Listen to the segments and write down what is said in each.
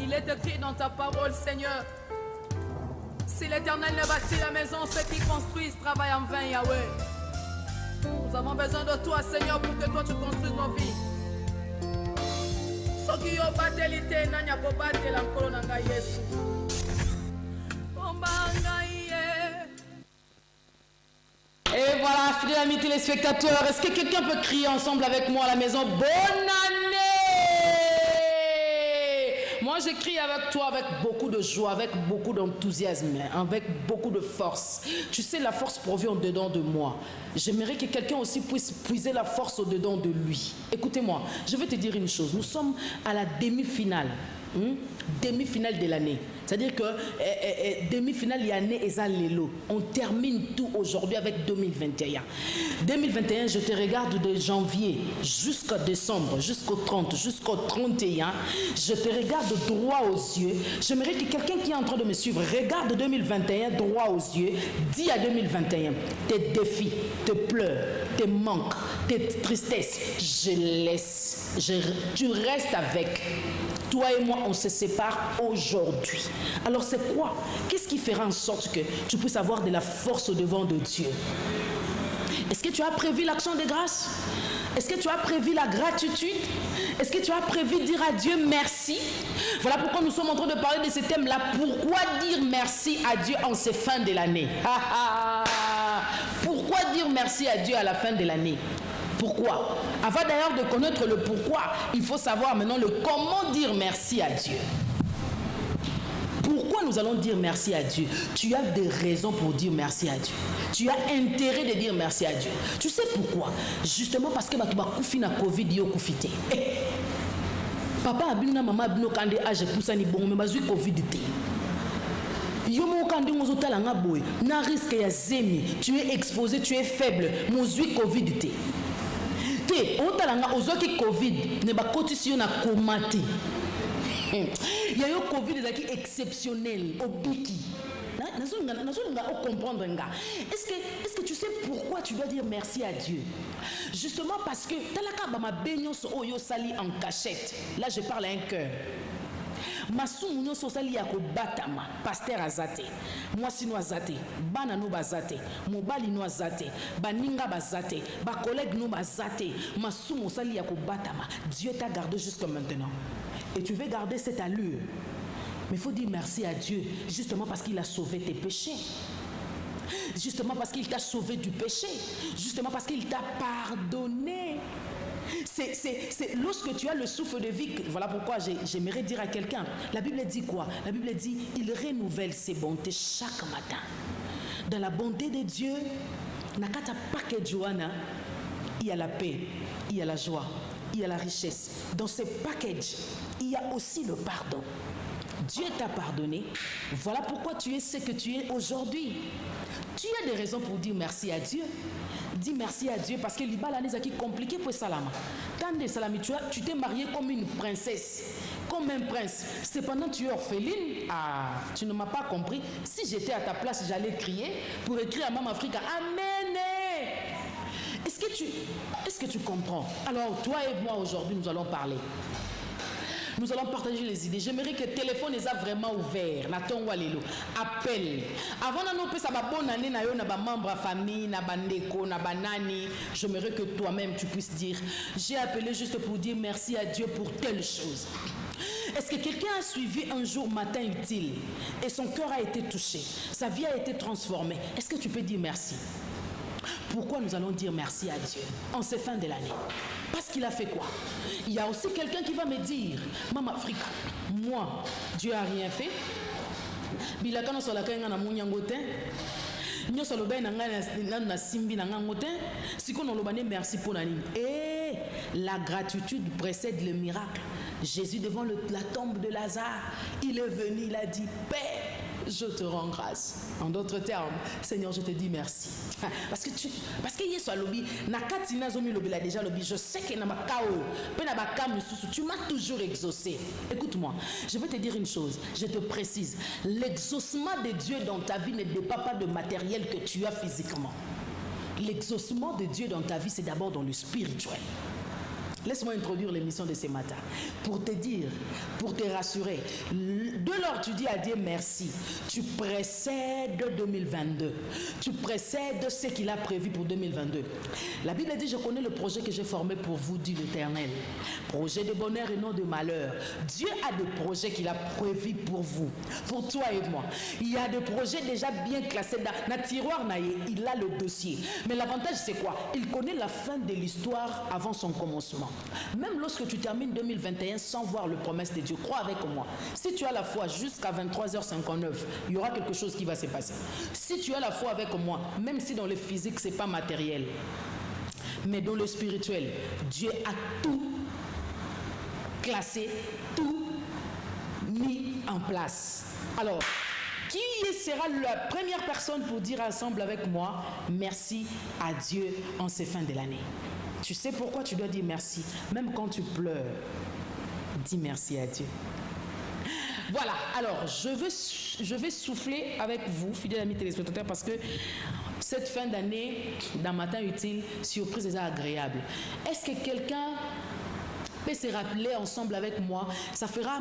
Il est écrit dans ta parole, Seigneur. Si l'Éternel ne bâtit la maison, ceux qui construisent travaillent en vain, Yahweh. Nous avons besoin de toi, Seigneur, pour que toi tu construises nos vies. Soki yo batelite nanya ko batela nkolo na ngai Yesu. Et voilà, fidèles amis téléspectateurs, est-ce que quelqu'un peut crier ensemble avec moi à la maison? Bonne année! Moi, j'écris avec toi avec beaucoup de joie, avec beaucoup d'enthousiasme, avec beaucoup de force. Tu sais, la force provient au-dedans de moi. J'aimerais que quelqu'un aussi puisse puiser la force au-dedans de lui. Écoutez-moi, je vais te dire une chose. Nous sommes à la demi-finale. Demi-finale de l'année. C'est-à-dire que demi-finale, il y a année et ça l'élo. On termine tout aujourd'hui avec 2021. 2021, je te regarde de janvier jusqu'à décembre, jusqu'au 30, jusqu'au 31. Je te regarde droit aux yeux. J'aimerais que quelqu'un qui est en train de me suivre regarde 2021 droit aux yeux. Dis à 2021, tes défis, tes pleurs, tes manques, tes tristesses, je laisse. Tu restes avec. Toi et moi, on se sépare aujourd'hui. Alors c'est quoi? Qu'est-ce qui fera en sorte que tu puisses avoir de la force au devant de Dieu? Est-ce que tu as prévu l'action de grâce? Est-ce que tu as prévu la gratitude? Est-ce que tu as prévu dire à Dieu merci? Voilà pourquoi nous sommes en train de parler de ce thème-là. Pourquoi dire merci à Dieu en ces fins de l'année? Pourquoi dire merci à Dieu à la fin de l'année? Pourquoi? Avant d'ailleurs de connaître le pourquoi, il faut savoir maintenant le comment dire merci à Dieu. Pourquoi nous allons dire merci à Dieu? Tu as des raisons pour dire merci à Dieu. Tu as intérêt de dire merci à Dieu. Tu sais pourquoi? Justement parce que tu as koufi na Covid yo koufité. Papa abina maman abino kande age poussa ni bon mais bazui Covid té. Yo mo kande ngozo talanga boy na risque ya zemi, tu es exposé, tu es faible, mozui Covid té. Té otalanga ozoki Covid ne ba kotisi yo na komate. Il y a eu Covid qui est exceptionnel au Biki. Est-ce que tu sais pourquoi tu dois dire merci à Dieu? Justement parce que en cachette. Là je parle à un cœur. Masumunyo sosali ya kobatama pasteur azate mwasi no azate bana no bazate mobali no azate baninga bazate ba collègue no bazate masumu sali ya kobatama. Dieu t'a gardé jusqu'à maintenant et tu veux garder cette allure, mais il faut dire merci à Dieu justement parce qu'il a sauvé tes péchés, justement parce qu'il t'a sauvé du péché, justement parce qu'il t'a pardonné. C'est lorsque tu as le souffle de vie. Voilà pourquoi j'aimerais dire à quelqu'un, la Bible dit quoi? La Bible dit, il renouvelle ses bontés chaque matin. Dans la bonté de Dieu, nakata paquet Joanna, il y a la paix, il y a la joie, il y a la richesse. Dans ce package, il y a aussi le pardon. Dieu t'a pardonné. Voilà pourquoi tu es ce que tu es aujourd'hui. Tu as des raisons pour dire merci à Dieu. Dis merci à Dieu parce que l'ibala n'est pas compliqué pour Salama. Quand des salami, tu t'es marié comme une princesse, comme un prince. Cependant, tu es orpheline. Ah, tu ne m'as pas compris. Si j'étais à ta place, j'allais crier pour écrire à Maman Africa. Amen. Est-ce que tu comprends? Alors, toi et moi, aujourd'hui, nous allons parler. Nous allons partager les idées. J'aimerais que le téléphone les a vraiment ouvert. Nathan Walelo. Appel. Avant de nous ça va bonne année na yo na ba membre famille na bandeko na banani. J'aimerais que toi-même tu puisses dire j'ai appelé juste pour dire merci à Dieu pour telle chose. Est-ce que quelqu'un a suivi un jour matin utile et son cœur a été touché, sa vie a été transformée? Est-ce que tu peux dire merci? Pourquoi nous allons dire merci à Dieu en ces fins de l'année? Parce qu'il a fait quoi? Il y a aussi quelqu'un qui va me dire, Maman Africa, moi, Dieu n'a rien fait. Bilakano sur la kanga na munyangote. Nyo sur le bain na simbi na ngangote. Si qu'on le bane merci pour l'anime. Et la gratitude précède le miracle. Jésus devant la tombe de Lazare, il est venu, il a dit Père, je te rends grâce. En d'autres termes, Seigneur, je te dis merci. Parce que Yesu alobi na katina zomi lobi la déjà lobi, je sais que na makao pe na bakam tu m'as toujours exaucé. Écoute-moi, je vais te dire une chose, je te précise, l'exaucement de Dieu dans ta vie ne dépend pas de matériel que tu as physiquement. L'exaucement de Dieu dans ta vie, c'est d'abord dans le spirituel. Laisse-moi introduire l'émission de ce matin pour te dire, pour te rassurer. De lors tu dis à Dieu merci, tu précèdes 2022. Tu précèdes ce qu'il a prévu pour 2022. La Bible dit, je connais le projet que j'ai formé pour vous, dit l'Éternel. Projet de bonheur et non de malheur. Dieu a des projets qu'il a prévus pour vous, pour toi et moi. Il y a des projets déjà bien classés dans le tiroir, il a le dossier. Mais l'avantage c'est quoi? Il connaît la fin de l'histoire avant son commencement. Même lorsque tu termines 2021 sans voir le promesse de Dieu, crois avec moi. Si tu as la foi jusqu'à 23h59, il y aura quelque chose qui va se passer. Si tu as la foi avec moi, même si dans le physique, ce n'est pas matériel, mais dans le spirituel, Dieu a tout classé, tout mis en place. Alors, qui sera la première personne pour dire ensemble avec moi merci à Dieu en ces fins de l'année? Tu sais pourquoi tu dois dire merci? Même quand tu pleures, dis merci à Dieu. Voilà, alors je vais souffler avec vous, fidèles amis téléspectateurs, parce que cette fin d'année, dans Matin Utile, surprise et agréable. Est-ce que quelqu'un peut se rappeler ensemble avec moi? Ça fera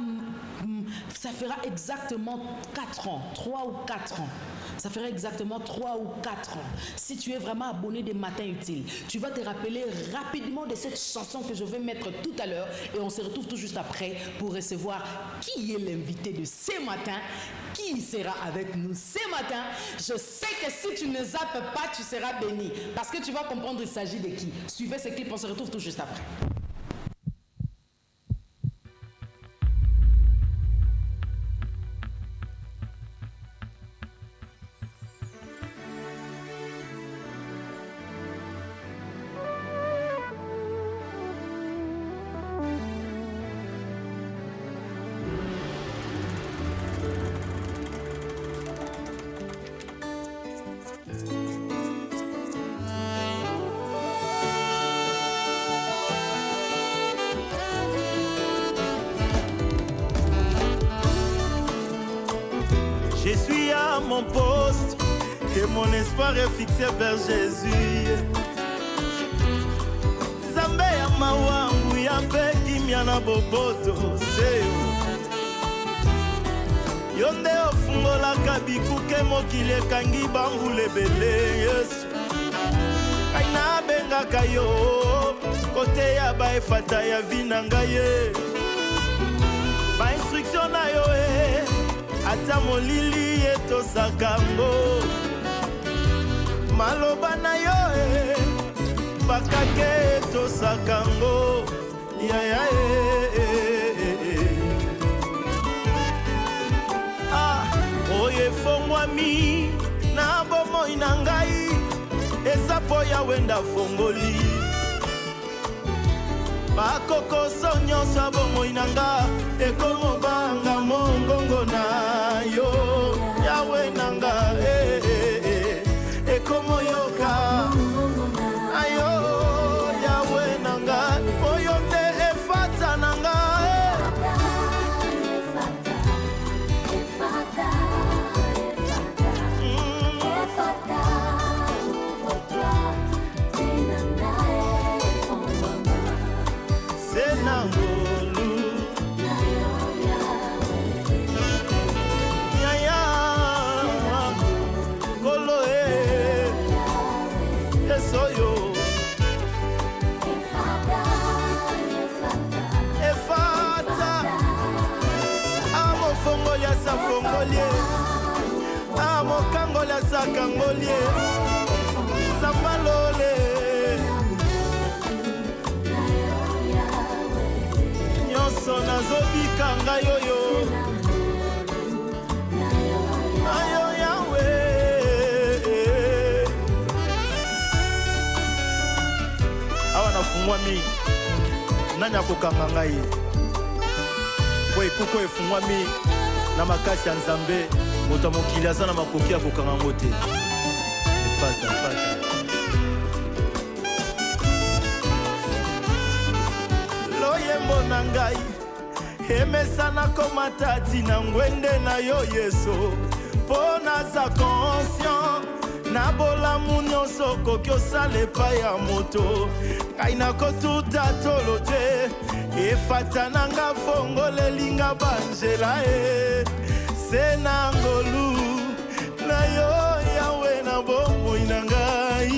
exactement 4 ans, 3 ou 4 ans. Ça ferait exactement 3 ou 4 ans. Si tu es vraiment abonné des Matins Utiles, tu vas te rappeler rapidement de cette chanson que je vais mettre tout à l'heure et on se retrouve tout juste après pour recevoir qui est l'invité de ce matin, qui sera avec nous ce matin. Je sais que si tu ne zappes pas, tu seras béni parce que tu vas comprendre il s'agit de qui. Suivez ce clip, on se retrouve tout juste après. Je suis à mon poste et mon espoir est fixé vers Jésus. Zambe ya mawangu ya beki miana boboto seo. Yonde ofungola kabikuke mokili ekangi bambule bele Yesu. Aina benga kayo kote ya ba efata ya vinanga ye. Ba instruction na yo ata molili etosakango maloba na yo bakake etosakango yaya oye fongwami na bomoi na ngai eza po ya wenda fongoli bakokoso nyonso ya bomoi na nga ekomobanga mongongo na yo yawe na nga ekomoyoka ayo yawe na nga oyo nde efata na nga mokangolia sakangolie sambalole nyonso nazobika ngai oyo ayo yawe awa nafungwami nani akokanga ngai po epuko efungwami na makasi ya Nzambe moto mokili aza na makoki ya kokanga ngo te fata loyembo na ngai emesana komatati na ngwende na yo Yesu mpo naza conscient na bolamu nyonso okoki osala epai ya moto ngai nakotuta tolo te efata na nga fongolelinga banzela se na ngolu na yo yawe na bomoi na ngai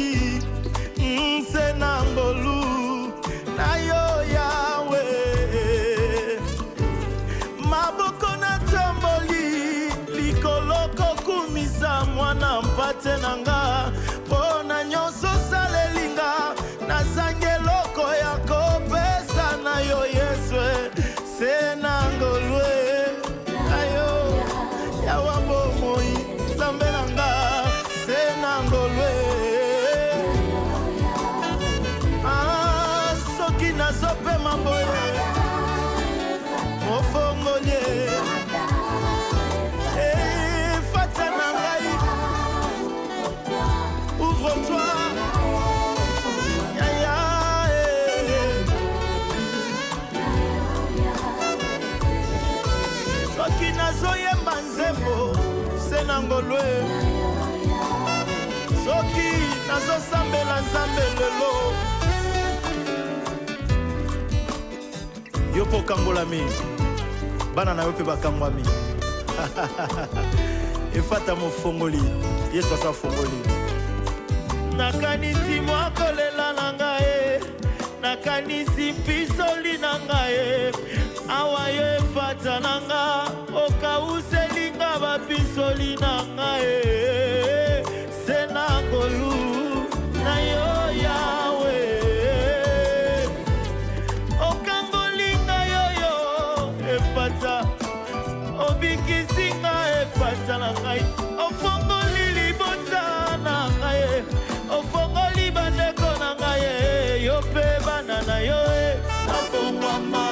se na ngolu na yo yawe maboko na tomboli likolo kokumisa mwana mpate na nga mpona nyonso salelinga nazangi eloko ya kopesa na yo yesu se na ngolwe na yo yawa bomoi nzambe na nga se na ngolwe soki nazopema boye mofongolie fata na ngai ouvre-toi yaya soki nazoyemba nzembo se na ngolwe soki nazosambela nzambe lelo yo mpo kangolami bana na yo mpe bakangwami efata mofongoli yesu asa fongoli nakanisi mwakolela na ngai nakanisi mpisoli na ngai awa yo efata na nga okauselinga bapisoli na ngai se na ngolu na yo yawe okangolinga yoyo efata obikisinga efata na ngai ofongoli libota na ngai ofongoli bandeko na ngai yo mpe bana na yo afongwama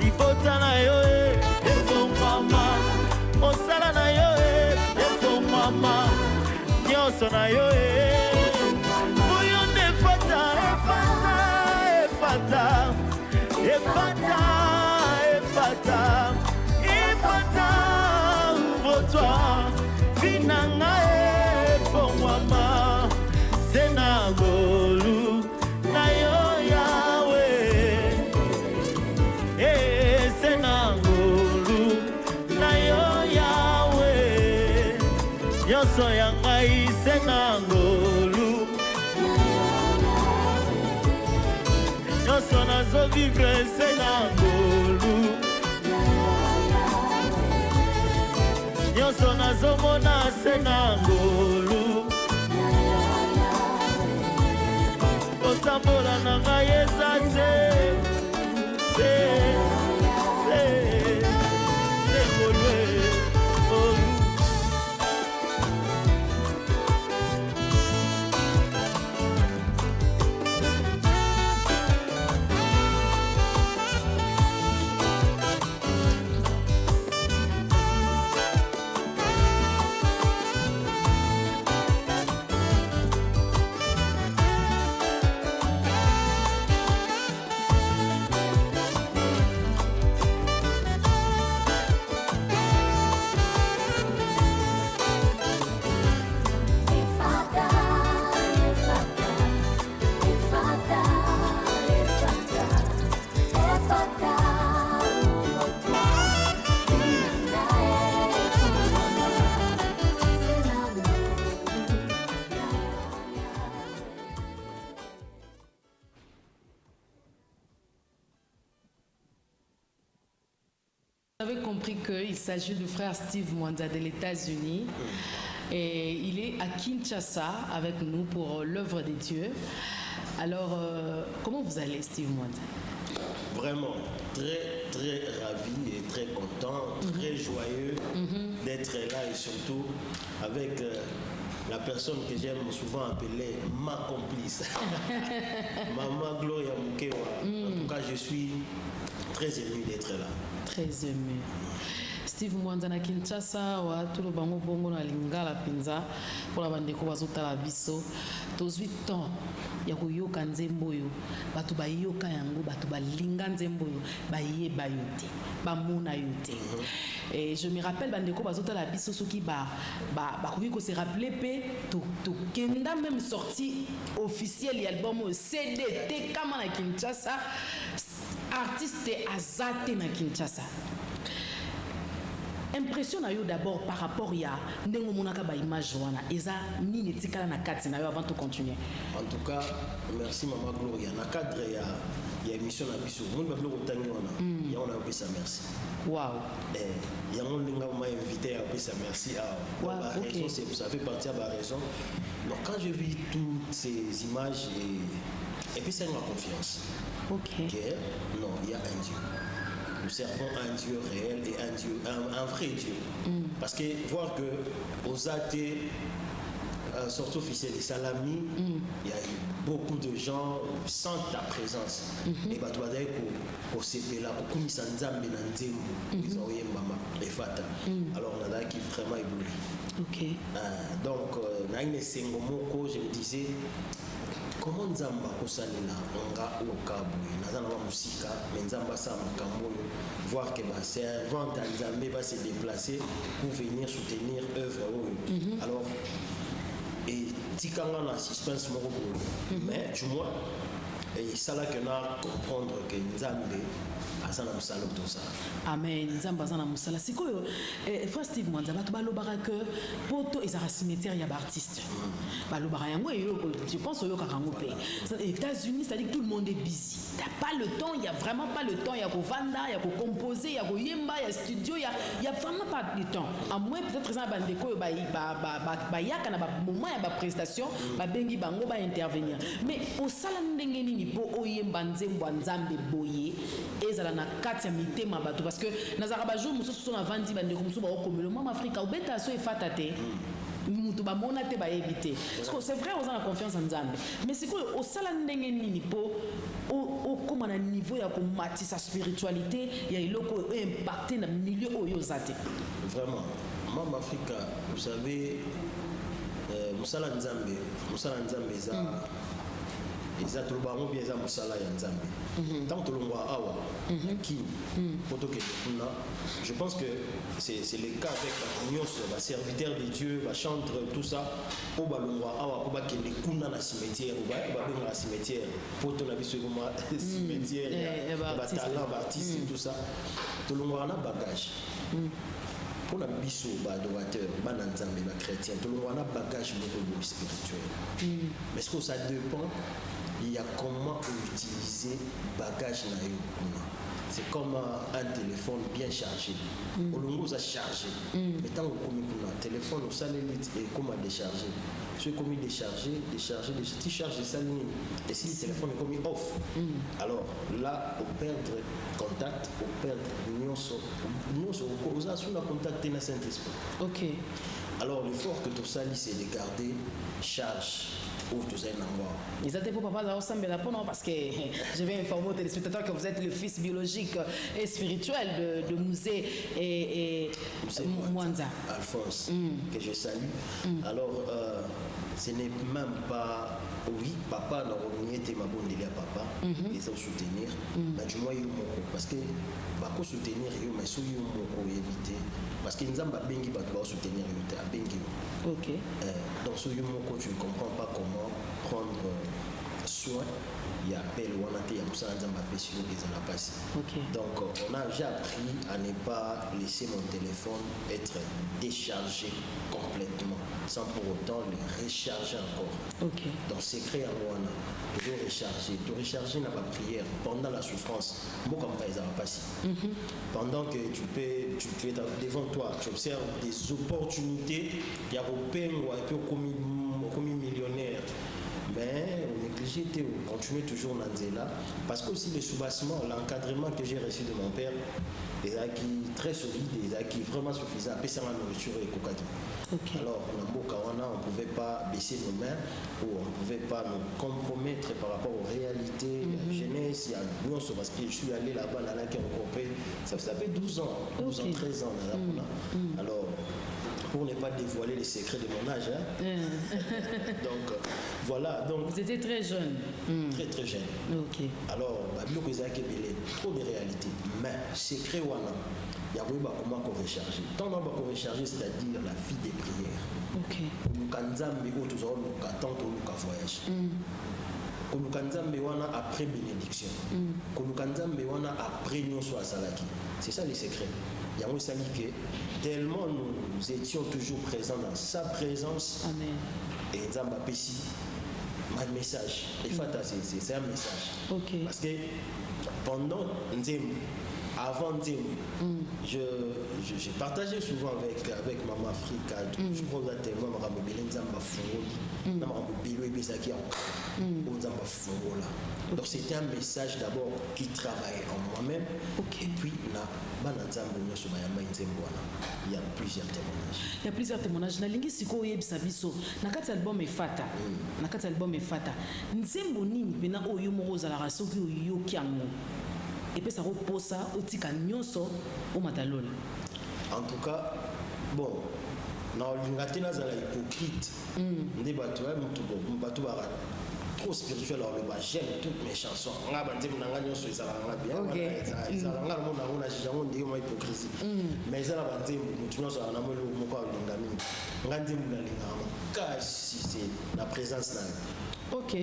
libota na yo efongwama mosala na yo efongwama nyonso na yo oyo nde efata efata efata efata efata efata ouvre-toi vinanga efongwama se na ngolu na yo yawe se na ngolu na yo yawe nyonso ya ngai se na ngolu nyonso nazovivre se na ngolu nyonso nazomona se na ngolu kotambola na ngai eza se ngolwe Vous avez compris qu'il s'agit du frère Steve Mwanza de l'États-Unis et il est à Kinshasa avec nous pour l'œuvre de Dieu. Alors, comment vous allez, Steve Mwanza? Vraiment très très ravi et très content, très joyeux d'être là et surtout avec la personne que j'aime souvent appeler ma complice, Maman Gloria Mukewa. En tout cas, je suis très ému d'être là. Très ému. Steve Mwanza na Kinshasa watu bango bongo na lingala pinza pour la bandeko bazotala biso tozwi temps ya koyoka nzembo oyo bato bayoka yango bato balinga nzembo oyo bayeba yo te bamona yo te. Et je me rappelle bandeko bazotala biso soki bakoki kose rappeler mpe tokenda même sortie officielle ya album oyo CD te kama na Kinshasa artiste aza te na Kinshasa. Impression na yo d'abord par rapport ya ndengo monaka ba image wana eza nini tikala na kati na yo avant de continuer. En tout cas, merci Maman Gloria. Na cadre ya émission na biso, mon ba bloko tangi wana. Ya on a appelé ça merci. Wow. Ya mon linga m'a invité à appeler ça merci à raison, ça fait partie de la raison. Donc quand je vis toutes ces images et puis ça m'a confiance. OK. Non, il y a un Dieu. Nous servons un Dieu réel et un vrai Dieu. Parce que voir que aux athées, sortie officielle des Salami, il y a eu beaucoup de gens sentent ta présence. Et bah tu vas dire qu'au CP là, au Kumisa Nzambe Nandembo, ils ont eu Mama et Fata. Alors on a qui vraiment ébloui. OK. Donc, dans une Sengomoko, je me disais, comment Nzamba kosalela nga okaboui nazana ba musika mais Nzamba sa makambo voir que ba servante Nzambe va se déplacer pour venir soutenir œuvre alors et tikanga na suspense moko mais tu vois et ça là que na comprendre que Nzambe asana musala tout ça. Amen. Nzamba asana musala. Sikoyo frère Steve Mwanza bato balobaka que poto ezara cimetière ya artiste. Balobaka yango je pense yo karango pe. Aux États-Unis, c'est-à-dire que tout le monde est busy. T'as pas le temps, il y a vraiment pas le temps, il y a ko vanda, il y a ko composer, il y a ko yemba, il y a studio, il y a vraiment pas de temps. À moins peut-être ça bandeko ba yaka na ba moment ya ba prestation, ba bengi bango ba intervenir. Mais au sala ndenge nini po oyemba nzembo Nzambe boye ezala na kati ya mitema bato parce que nazara ba jour mususu na vandi bandeko mususu ba okomelo mama Afrika obeta so efata te. Mutu ba mona te ba éviter. Parce que c'est vrai on a la confiance en Nzambe. Mais c'est quoi au sala ndenge nini po au comme na niveau ya ko mati sa spiritualité ya iloko impacter na milieu oyo zate. Vraiment mama Afrika vous savez musala Nzambe za eza tolobango bien eza musala ya Nzambe. Tant que l'on awa qui je pense que c'est le cas avec la Nyos, la serviteur de Dieu, la chantre, tout ça. Au balongwa awa pour que les kuna na cimetière ou ba na cimetière pour ton avis sur cimetière ba talent artiste tout ça. Tout le monde a bagage. Pour la biso ba adorateur ba na Nzambe ba chrétien tout le monde a bagage beaucoup spirituel. Mais est-ce que ça dépend il y a comment utiliser bagage na yo kuna. C'est comme un téléphone bien chargé. Au longo ça chargé. Mais tant que comme kuna téléphone au salé et comment décharger. Tu comme décharger, tu charges ça ligne. Et si le téléphone est comme off. Alors là on perd contact, on perd nous on sur la contact na Saint-Esprit. OK. Alors l'effort que tu salis c'est de garder charge. Ils étaient pour papa ensemble là pour non parce que je vais informer aux téléspectateurs que vous êtes le fils biologique et spirituel de Musée et Mwanza. Alphonse, que je salue. Alors, ce n'est même pas oui, papa n'a pas été ma bonne délire papa, ils ont soutenir. Mais du moins, parce que bako soutenir mais so yo moko éviter parce que nzamba bengi ba doit soutenir yo à bengi. OK. Donc so yo moko tu ne comprends pas comment prendre soin. Il y a appel ou on a été à Moussa Nzamba sur les la passe. Donc on a déjà appris à ne pas laisser mon téléphone être déchargé complètement sans pour autant le recharger encore. OK. Donc secret à moi toujours recharger dans ma prière pendant la souffrance. Moi comme pas ça va passer. Pendant que tu es devant toi, tu observes des opportunités, il y a au peine ou un peu comme millionnaire. Mais on néglige, on continue toujours dans là parce que aussi le soubassement, l'encadrement que j'ai reçu de mon père, des acquis très solides, des acquis vraiment suffisants, après ça la nourriture et cocaïne. Alors on ne pouvait pas baisser nos mains ou on ne pouvait pas nous compromettre par rapport aux réalités, la jeunesse, il y a nous parce que je suis allé là-bas dans la ça fait 12 ans, 13 ans là. Alors pour ne pas dévoiler les secrets de mon âge. Hein. Donc, voilà. Donc, vous étiez très jeune. Très, très jeune. Ok. Alors, trop de réalité. Mais, secret, voilà. Il y a comment qu'on recharger. Tant qu'on va recharger, c'est-à-dire la vie des prières. Ok. Nous voyage. Après bénédiction. Après nous soit salaki. C'est ça les secrets. Il y a un que tellement nous étions toujours présents dans sa présence. Amen. Et Nzamba Pessi, un message. Et Fata, c'est un message. Ok. Parce que pendant Nzembo, avant Nzembo, j'ai partagé souvent avec Maman Africa. Je crois que tellement Nzamba Fongoli, Nzamba Besaki Nzamba Fongola. Donc c'était un message d'abord qui travaillait en moi-même. Okay. Et puis là, il y a plusieurs témoignages. Il y a plusieurs témoignages. Nalingi siko yebisa biso. Nakati album efata. Nakati album efata. Nzembo nini pena oyo moko za la raso ki oyo kiango. Et puis ça reposa otika nyonso o matalola. En tout cas, bon, na lingati na za la hypocrite. Ndi batu ya mtu batu bara trop spirituel, alors j'aime toutes mes chansons. On a bien, ils ont hypocrisie. Mais ils ont la présence. Ok.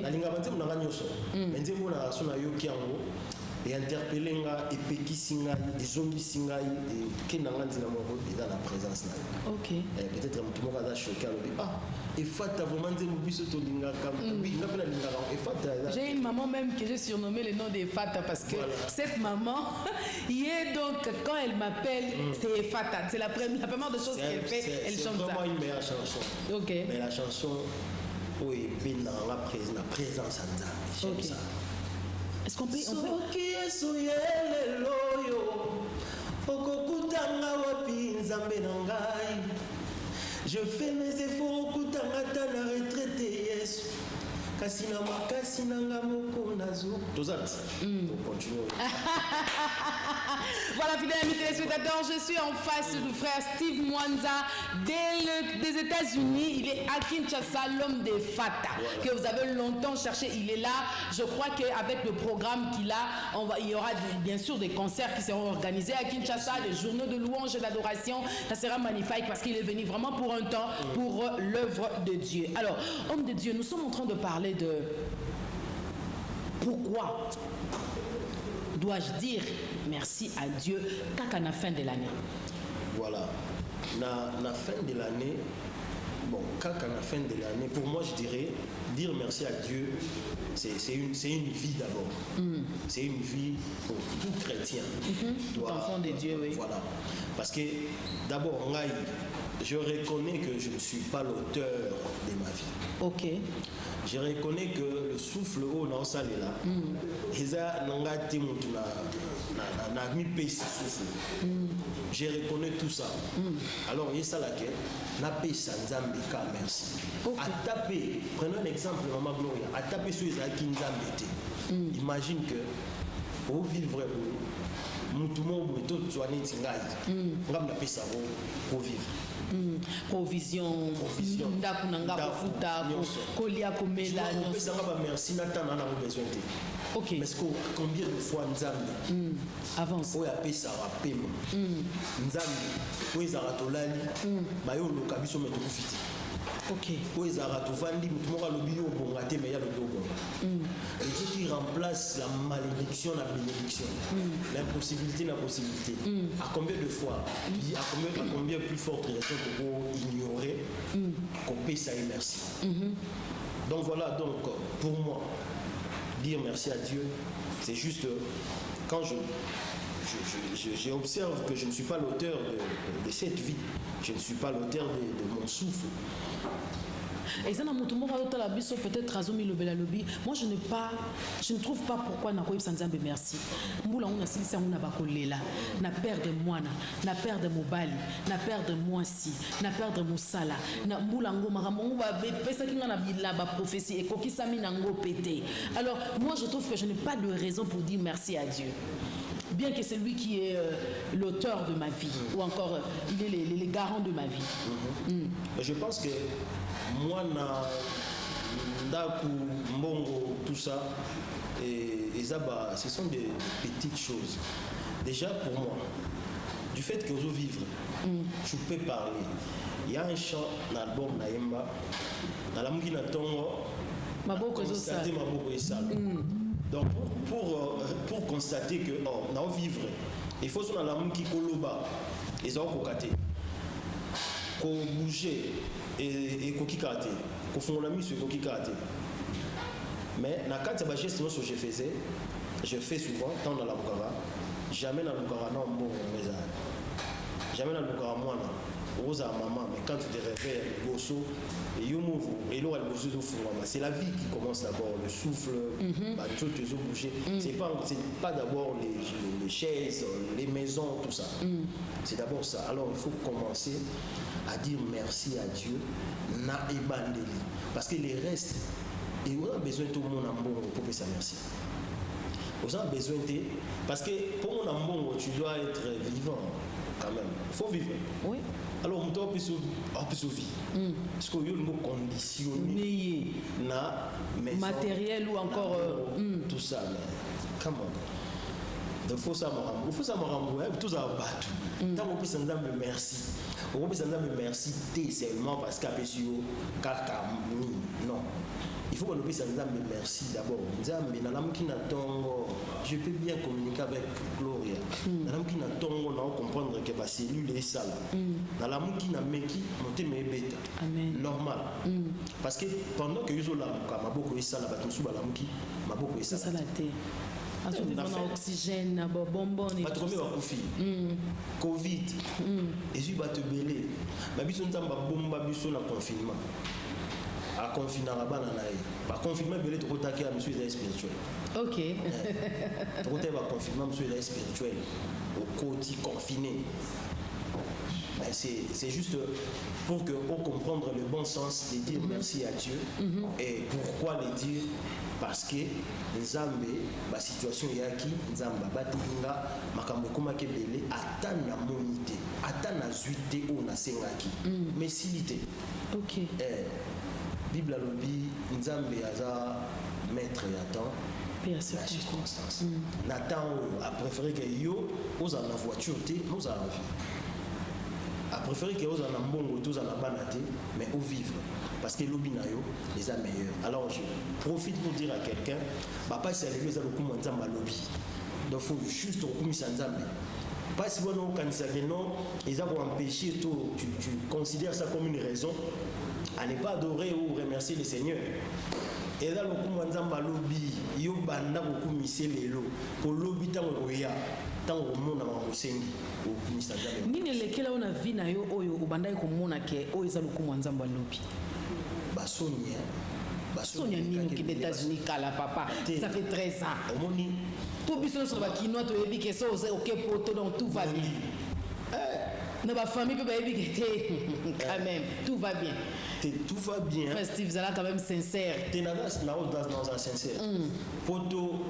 Et interpeller et pékisinga et zongisinga et kinangandi dans la présence là. Ok. Peut-être tout le monde a choqué et Fata vraiment dit biso to linga kam j'ai une maman même que j'ai surnommé le nom de Fata parce que voilà. Cette maman hier donc quand elle m'appelle c'est Fata, c'est la première des choses qu'elle fait, elle chante ça. C'est vraiment une meilleure chanson. OK. Mais la chanson oui, dans la présence en Zambie, ça. Est-ce qu'on peut je fais mes efforts kutanga na retraité yes. Kasina makasina ngamoko nazo. Continue. Voilà, fidèles amis téléspectateurs, je suis en face du frère Steve Mwanza des États-Unis. Il est à Kinshasa, l'homme des Fata, que vous avez longtemps cherché. Il est là. Je crois qu'avec le programme qu'il a, il y aura bien sûr des concerts qui seront organisés à Kinshasa, des journées de louange et d'adoration. Ça sera magnifique parce qu'il est venu vraiment pour un temps, pour l'œuvre de Dieu. Alors, homme de Dieu, nous sommes en train de parler de pourquoi dois-je dire merci à Dieu qu'à la fin de l'année. Voilà. La fin de l'année, bon, qu'à la fin de l'année, pour moi, je dirais, dire merci à Dieu, c'est une vie d'abord. C'est une vie pour tout chrétien. Enfant de Dieu, oui. Voilà. Parce que d'abord, je reconnais que je ne suis pas l'auteur de ma vie. Ok. Je reconnais que le souffle haut dans ça est là. Je reconnais tout ça. Alors, il y a ça laquelle n'a pas sans merci. À taper, prenons un exemple, Maman Gloria, à taper sur les Akinzambete. Imagine que au vivre pour vivre. Provision, merci Nathan, on a besoin de. Ok. Mais combien de fois Nzambi avance. Oya pesa wa pema. Nzambi oya ratolali, bayo lokabiso meto kufiti. Ok. Oya ratovandi mutumora lobio bongate mais ya lobio bonga. Et Dieu qui remplace la malédiction la bénédiction. L'impossibilité la possibilité. À combien de fois, à combien plus forte raison pour ignorer qu'on paye ça et merci. Donc voilà, donc pour moi, dire merci à Dieu, c'est juste quand j'observe que je ne suis pas l'auteur de cette vie, je ne suis pas l'auteur de mon souffle. Et ça, peut-être moi je ne trouve pas pourquoi na koyeb sanzambe merci. Mbula on a silisa on a bakolela, na père de moi na père de mobali, na père de moi si, na père de musala, na mbula ngo makambo ba pesa kinga na bila ba prophétie et kokisami na ngo pété. Alors moi je trouve que je n'ai pas de raison pour dire merci à Dieu. bien que c'est lui qui est l'auteur de ma vie, ou encore il est les garants de ma vie. Je pense que moi, Ndaku, Mbongo, tout ça, et Zaba, ce sont des petites choses. Déjà pour moi, du fait que je vivre, je peux parler. Il y a un chant dans l'album Naïmba, dans la Mouki Natongo, constater Maboko et Sal. Donc pour constater que dans vivre, il faut que la Mouki Koloba, et ça kokate, ko bouger et ko kikate, ko fondre la mise ko kikate. Mais na kati ba geste que je fais souvent tant dans la Bukara, jamais dans la Bukara non bon mais jamais dans la Bukara moi non. Rosa maman, mais quand tu te réveilles, le gosso, et c'est la vie qui commence d'abord, le souffle, c'est pas d'abord les chaises, les maisons, tout ça. C'est d'abord ça. Alors il faut commencer à dire merci à Dieu, na ebandeli, parce que les restes, et on a besoin de tout le monde en bon pour que ça merci. On a besoin de, parce que pour mon ambongo, tu dois être vivant quand même. Il faut vivre. Oui. Alors, on peut vivre. Parce qu'il y a une conditionné na maison, matériel ou encore tout ça. Comment? Donc, il faut ça me rendre. Tout ça battu. Tant qu'on peut s'en dire merci. On peut s'en dire merci seulement parce qu'à Pessio, non. Il faut qu'on puisse dire merci d'abord. Je peux bien communiquer avec Gloria. On comprendre que ma cellule est sale. Normal. Parce que pendant que je suis là, ma beaucoup est sale, ma beaucoup est sale. Oxygène, bonbon et tout ça. Covid. Et je vais te bêler. Ma biso nzamba bomba biso na confinement. À confiner la banane. Par confinement, il faut attaquer à monsieur spirituel. Ok. Il faut confinement, monsieur spirituel. Au côté confiné. C'est juste pour comprendre le bon sens de dire merci à Dieu. Et pourquoi le dire? Parce que Nzambe, la situation yaki, Nzamba batinga, makambo koma kebele, atteint la monité, atteint la zuité ou na sengaki. Mais s'ilité. Ok. Bible a lobby, Nzambe aza maître et attend la circonstance. Nathan a préféré que yo, aux en la voiture, nous a la vie. A préféré que aux en la bongo, tous en la banate, mais au vivre. Parce que lobby na yo, les a meilleurs. Alors je profite pour dire à quelqu'un, papa c'est arrivé à l'okum Nzamba lobby. Donc il faut juste okum Nzambe. Pas si vous n'avez non, ils ont empêché tout, tu considères ça comme une raison à ne pas adorer ou remercier le Seigneur. Et là, le coup Nzamba lobby, yo banda beaucoup misé lelo, pour lobby tant oya, tant au monde na masengi, au ministère de nini lekela ona vi na yo oyo ubandai komona ke oyo za luku Nzamba lobby. Sonia nini qui des États-Unis kala papa, ça fait 13 ans. Tout biso sur ba kinois to yebi ke so OK poto donc tout va bien. Dans ma famille peut pas yebi que quand même tout va bien. Tout va bien. Steve Zala quand même sincère. Tu dans un sincère. Poto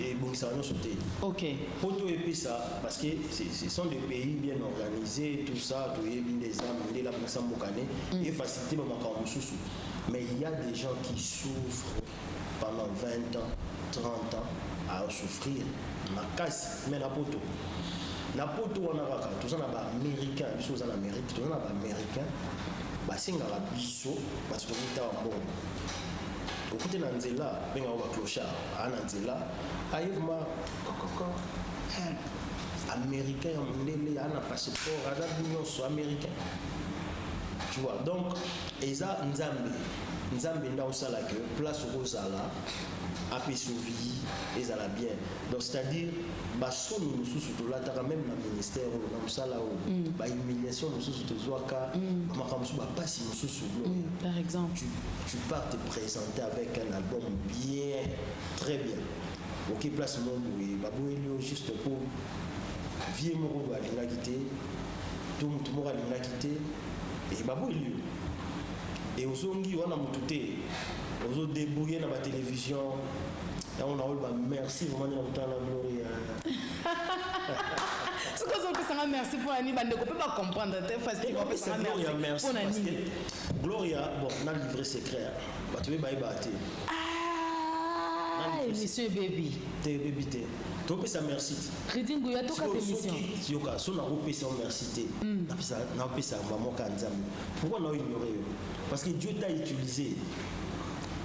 et bon ça va nous sauter. OK. Poto et puis ça parce que ce sont des pays bien organisés, tout ça, tout est bien des âmes, les la pour mokane et faciliter ma makambo susu. Mais il y a des gens qui souffrent pendant 20 ans, 30 ans à souffrir. Ma casse, mais la poto. La poto, on a tout ça, on a américain, des choses en Amérique, tout ça, on a américain. C'est un biso, parce que on est bon. Au côté de Nanzela, ben on va clochard, à Nanzela, aïe-moi, américain, on a un passeport, on a l'union soit américain. Tu vois, donc, et ça, Nzambe nda osala que place au Rosala a pu survivre et ça la bien. Donc c'est-à-dire baso nous sous là ta même dans ministère ou dans sala ou ba humiliation nous sous te zoaka makamsu ba passi nous sous par exemple tu pars te présenter avec un album bien très bien. OK place mon oui babouelio juste pour vieux moro ba l'ingité tout moro l'ingité et babouelio. Et aux ongi on a mututé, aux autres débrouillés dans la télévision, Et on a eu merci vraiment de la Gloria. Ce que ça merci pour Annie, on ne peut pas comprendre. Merci parce que Gloria, bon, on a livré secret. Tu veux bailler battre. Ah, monsieur baby. T'es baby t'es. Tu peux ça merci. Reading Gouya to ka émission. Yoka, son a repé ça merci. Na pesa ça maman kanzambe. Pourquoi on a ignoré? Parce que Dieu t'a utilisé.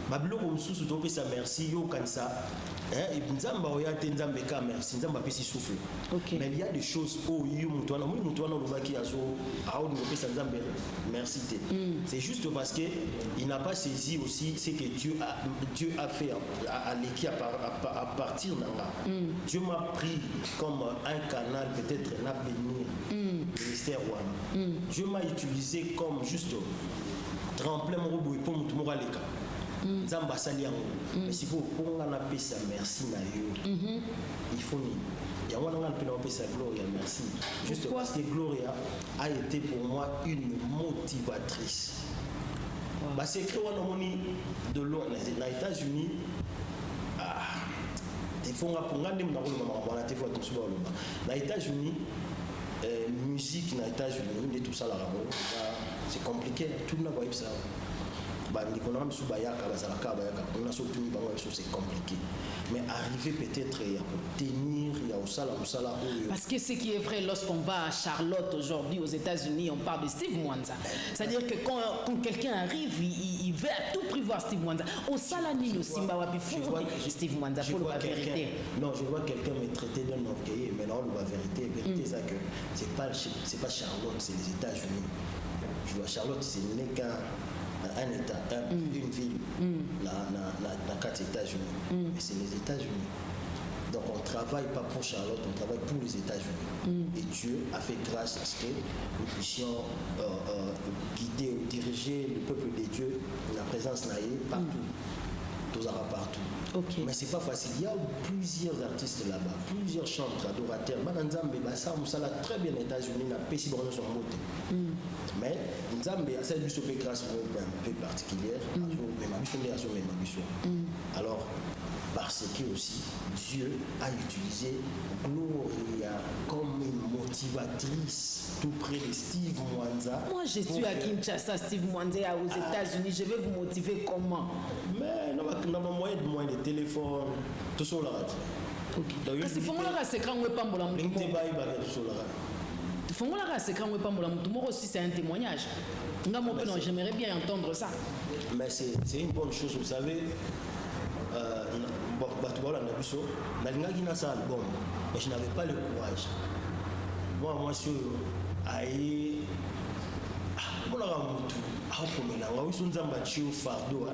Babilo comme sous tu peux ça merci yo kan ça. Et nzamba oya te nzambe ka merci nzamba pesi souffle. Okay. Mais il y a des choses où yo mutwana lobaki azo a on peut ça nzambe merci te. C'est juste parce que il n'a pas saisi aussi ce que Dieu a fait à l'équipe à partir de là. Dieu m'a pris comme un canal peut-être à bénir ministère one. Dieu m'a utilisé comme juste tremplin mon robot pour tout mon aleka. Nzamba sali yango. Mais si vous on a pesa merci na yo. Il faut ni. Il y a un peu de Gloria, merci. Juste pourquoi? Parce que Gloria a été pour moi une motivatrice. Wow. C'est que de l'eau aux États-Unis. Des fois, on a aux États-Unis, musique aux États-Unis, tout ça, c'est compliqué. Tout le monde voit ça. C'est compliqué. Mais arriver peut-être à tenir, il y a au sala. Parce que ce qui est vrai, lorsqu'on va à Charlotte aujourd'hui aux États-Unis, on parle de Steve Mwanza. C'est-à-dire que quand quelqu'un arrive, il veut à tout prix voir Steve Mwanza. Au Salani aussi, Steve Mwanza, pour la vérité. Non, je vois quelqu'un me traiter d'un orgueil, mais non, la vérité, c'est que c'est pas Charlotte, c'est les États-Unis. Je vois Charlotte, c'est qu'un État, une ville, dans 4 États-Unis. Mais c'est les États-Unis. Donc on ne travaille pas pour Charlotte, on travaille pour les États-Unis. Et Dieu a fait grâce à ce que nous puissions guider ou diriger le peuple de Dieu, la présence naïe partout. Tous arabes partout. Okay. Mais c'est pas facile. Il y a plusieurs artistes là-bas, plusieurs chantres, adorateurs. Nzambe, ça l'a très bien aux États-Unis, on a péché dans son mot. Mais Nzambe a cette mission grâce un peu particulière, mais ma mission est ma mission. Alors, parce que aussi, Dieu a utilisé Gloria comme une motivatrice tout près de Steve Mwanza. Moi, je suis à Kinshasa, Steve Mwanza aux États-Unis. Je vais vous motiver comment? Mais dans mon moyen de téléphone, tout ça là. Ok. Parce qu'il faut que c'est quand on est pas bon. Il faut que c'est quand on est pas bon. Moi aussi, c'est un témoignage. J'aimerais bien entendre ça. Mais c'est une bonne chose, vous savez. Bon, mais je n'avais pas le courage. Moi, je suis allé fardeau.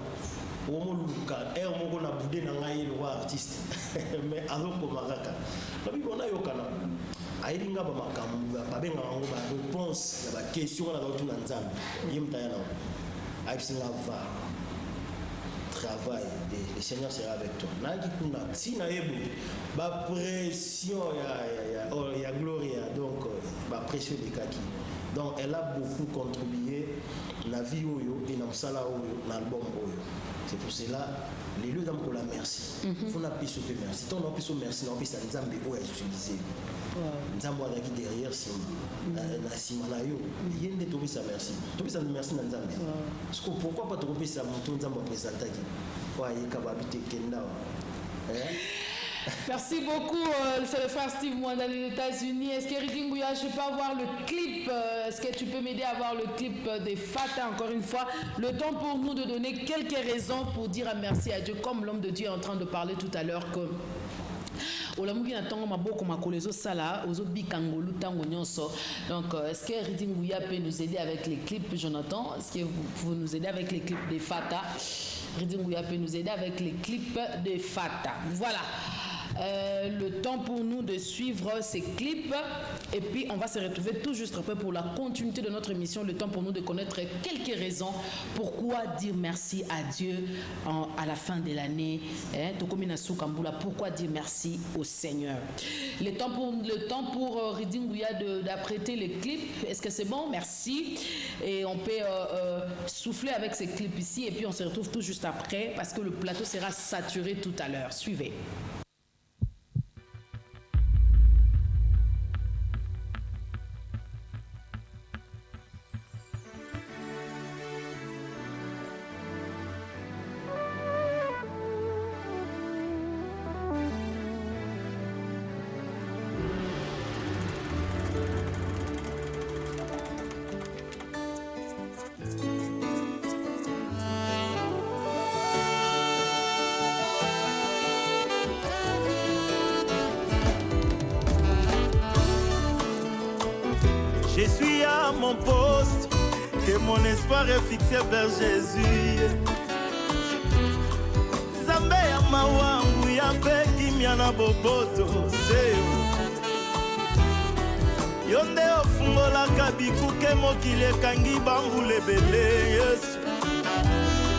Artiste. Mais ayilinga ba makambo babenga bango ba réponse ya ba question na ba tuna nzambe yemtayana ayisinga va travail et le Seigneur sera avec toi naki kuna sina yebo ba pression ya Gloria donc ba pression de kaki donc elle a beaucoup contribué la vie oyo et na msala oyo na album oyo. C'est pour cela les lieux d'âme pour la merci. Faut na piso pe merci. Ton na piso merci na piso nzambe oyo utiliser. Nzambe alaki derrière sima na sima na yo yende to bisa merci. To bisa merci na nzambe. Parce que pourquoi pas to bisa moto nzambe présenter qui. Wa yeka babite kenda. Merci beaucoup, c'est le frère Steve Mwanza des États-Unis. Est-ce que Ricky Ngouya, je peux avoir le clip? Est-ce que tu peux m'aider à avoir le clip des Fata? Encore une fois, le temps pour nous de donner quelques raisons pour dire un merci à Dieu, comme l'homme de Dieu est en train de parler tout à l'heure. Que donc est-ce que Ricky Ngouya peut nous aider avec les clips, Jonathan? Est-ce que vous pouvez nous aider avec les clips des Fata? Ricky Ngouya peut nous aider avec les clips des Fata. Voilà. Le temps pour nous de suivre ces clips. Et puis, on va se retrouver tout juste après pour la continuité de notre émission. Le temps pour nous de connaître quelques raisons. Pourquoi dire merci à Dieu à la fin de l'année. Pourquoi dire merci au Seigneur. Le temps pour Reading Bouya d'apprêter les clips. Est-ce que c'est bon? Merci. Et on peut souffler avec ces clips ici. Et puis, on se retrouve tout juste après parce que le plateau sera saturé tout à l'heure. Suivez. Je suis à mon poste et mon espoir est fixé vers Jésus. Zambe ya mawangu ya mpe kimya na boboto seo. Yonde ofungolaka bikuke mokili ekangi bambula ebele Yesu.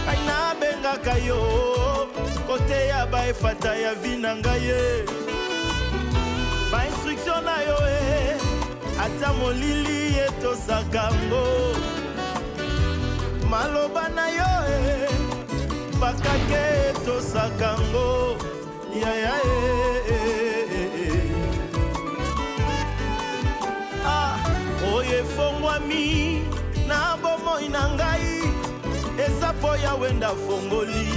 Aina bengaka yo kote ya baefata ya vi na ngai ye. Ba instruction na yo ata molili etosaka ngo. Maloba na yo bakake etosaka ngo. Ya ya oye fongwami na bomoi na ngai esapo ya wenda fongoli.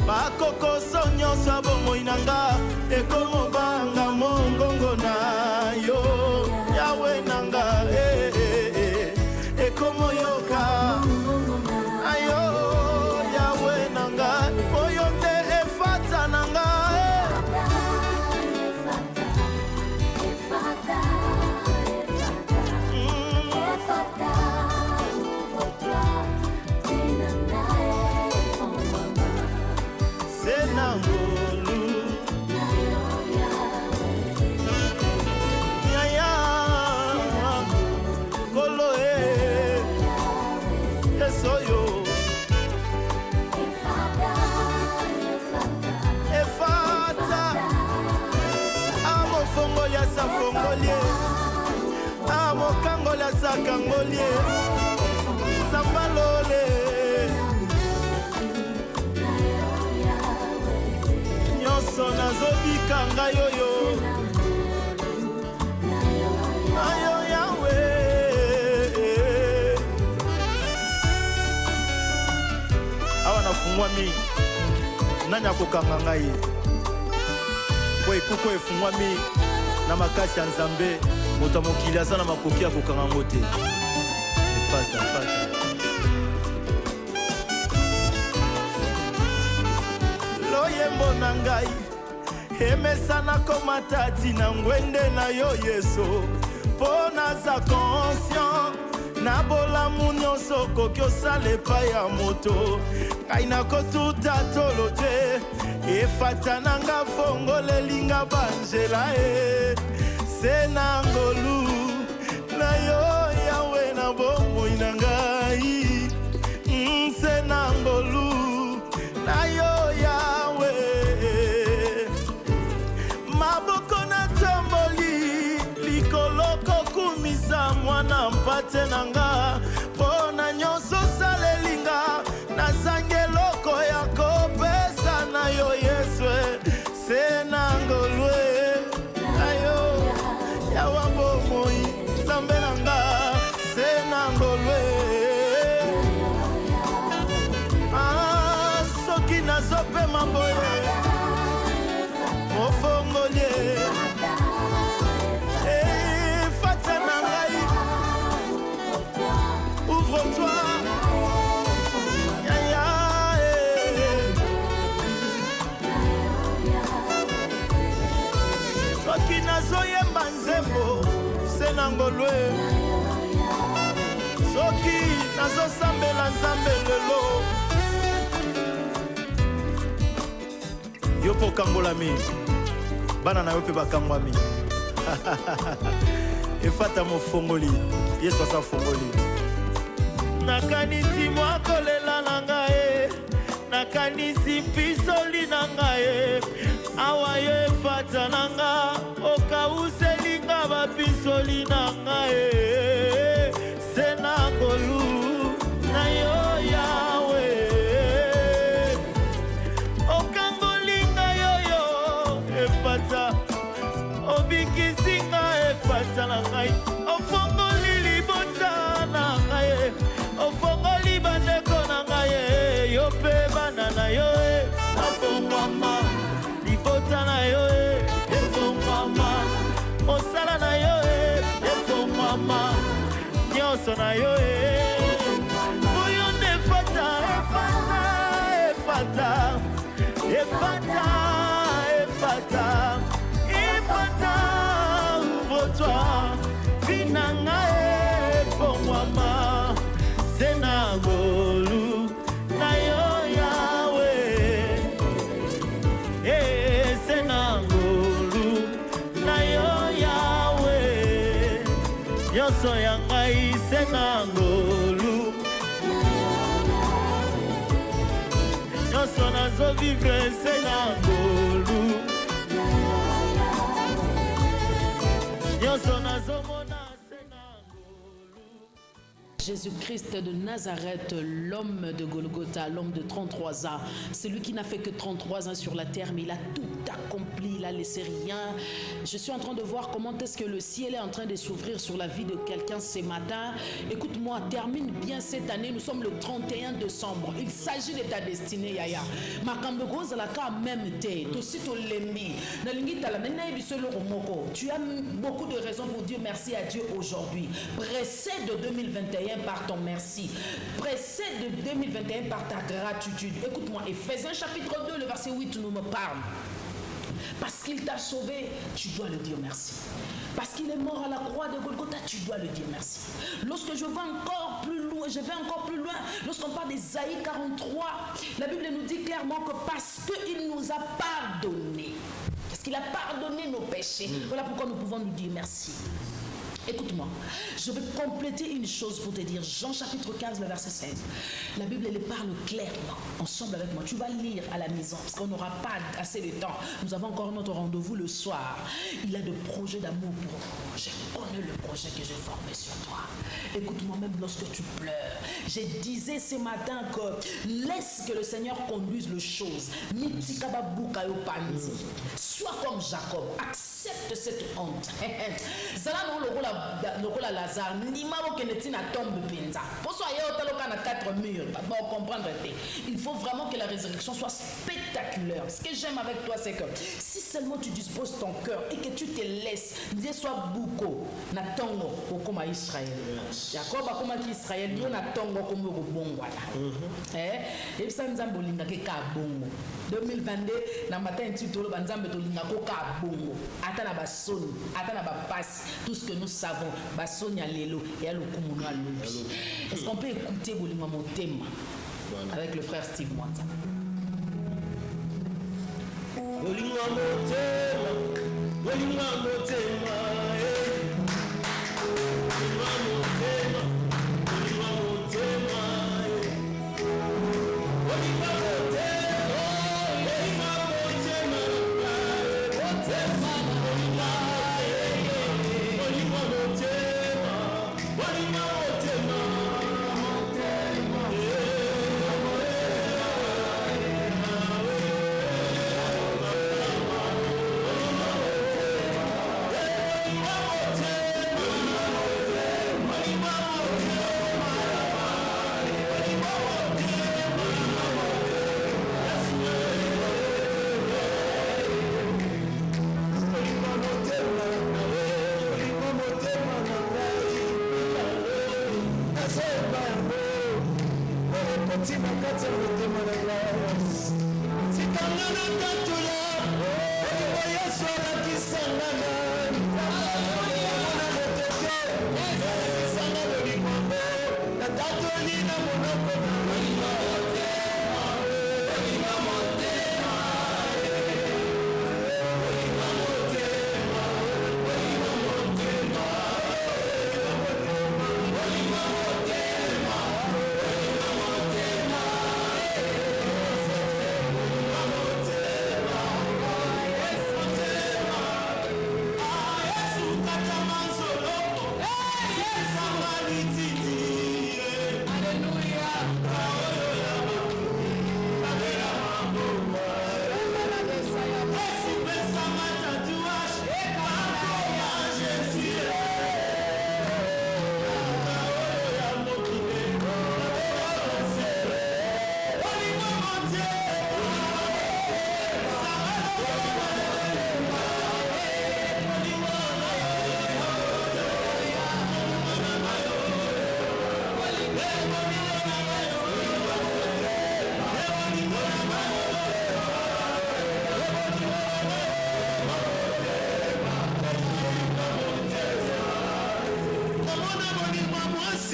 Bakokoso nyonso bomoi na nga ekomobanga mongongo na yo. Yawe na nga ekomoyoka ayo. Yawe na nga oyo nde efata na nga Amokangolia sakangolie sambalole nyonso nazobika ngai oyo ayo Yawe. Awa nafungwami nani akokanga ngai po ekuko efungwami na makasi ya Nzambe. Moto mokili aza na makoki ya kokanga ngo te. Fata loyembo na ngai emesana komata tina ngwende na yo Yesu. Po naza conscient na bolamu nyonso koki osala epai ya moto. Ngai nakotuta tolo te efata na nga fongolelinga banzela senangolu na yo Yawe na bomoi na ngai. Senangolu na yo Yawe. Maboko na tomboli likolo kokumisa mwana mpate na nga. Pona nyonso salelinga nazangi eloko ya kopesa na yo Yesu. Senangolu yawa bomoi Nzambe na nga senangolwe. Soki nazopema boye mofongolie fata na ngai. Ouvre-toi soki nazoyemba nzembo senangolwe. Soki nazosambela Nzambe lelo yo mpo kangolami bana na yo mpe bakangwami efata mofongoli yesu asa fongoli nakanisi mwa kolela na ngai nakanisi mpisoli na ngai awa yo efata na nga okauselinga bapisoli na ngai se na ngolu na yo yawe okangolinga yoyo efata obikisinga efata na ngai ofongoli libota na ngai ofongoli bandeko na ngai yo mpe bana na yo afongwama libota na yo efongwama mosala na yo efongwama nyonso na yo oyo nde efata efata efata efata efata efata ouvre-toi vinanga efongwama sena golu na yo yawe sena golu na yo yawe nyonso ya ngai sena ngolu nyonso nazovivre sena ngolu nyonso nazomona sena ngolu. Jésus-Christ de Nazareth, l'homme de Golgotha, l'homme de 33 ans, celui qui n'a fait que 33 ans sur la terre, mais il a tout accompli, il a laissé rien. Je suis en train de voir comment est-ce que le ciel est en train de s'ouvrir sur la vie de quelqu'un ce matin. Écoute-moi, termine bien cette année, nous sommes le 31 décembre. Il s'agit de ta destinée, Yaya. Makambo goza la ka même te, tosi to lembi. Na lingi tala nena ebisolo romoko. Tu as beaucoup de raisons pour dire merci à Dieu aujourd'hui. Précède de 2021 par ton merci. Précède de 2021 par ta gratitude. Écoute-moi, Éphésiens chapitre 2, le verset 8 nous me parle. Parce qu'il t'a sauvé, tu dois le dire merci. Parce qu'il est mort à la croix de Golgotha, tu dois le dire merci. Lorsque je vais encore plus loin, lorsqu'on parle d'Ésaïe 43, la Bible nous dit clairement que parce qu'il nous a pardonné, parce qu'il a pardonné nos péchés, voilà pourquoi nous pouvons nous dire merci. Écoute-moi, je vais compléter une chose pour te dire. Jean chapitre 15, le verset 16. La Bible, elle parle clairement. Ensemble avec moi. Tu vas lire à la maison parce qu'on n'aura pas assez de temps. Nous avons encore notre rendez-vous le soir. Il a de projets d'amour pour moi. Je connais le projet que j'ai formé sur toi. Écoute-moi, même lorsque tu pleures. Je disais ce matin que laisse que le Seigneur conduise les choses. Sois comme Jacob. Accepte cette honte. Lokola Lazare, nimaro kenetina tombe pinza. Pour soyez au taloka na 4 murs, pour comprendre. Il faut vraiment que la résurrection soit spectaculaire. Ce que j'aime avec toi, c'est que si seulement tu disposes ton cœur et que tu te laisses, Dieu soit beaucoup na tongo comme Israël. Jacob a comme Israël, Dieu na tongo comme bongo. Et ça nous a bolinga ke ka bongo. 2022 na matin tu tolo banzambe to linga ko ka bongo. Ata na basoni, ata na bapasi, tout ce que nous savons, basoni ya lelo et ya lokumu na lobi. Est-ce qu'on peut écouter bolinga motema avec le frère Steve Mwanta? Bolinga motema, bolinga motema, bolinga motema, bolinga motema, bolinga motema.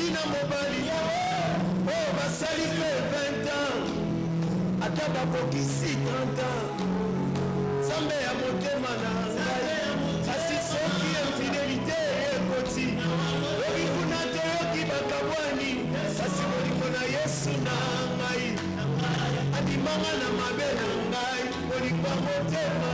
na mobali oyo basali mpe 20 ans ata bakokisi 30 ans nzambe ya motema na ngai kasi soki infidelité ekoti obi kuna toyoki bakabwani kasi bolingo na yesu na ngai andimanga na mabe na ngai bolingo motema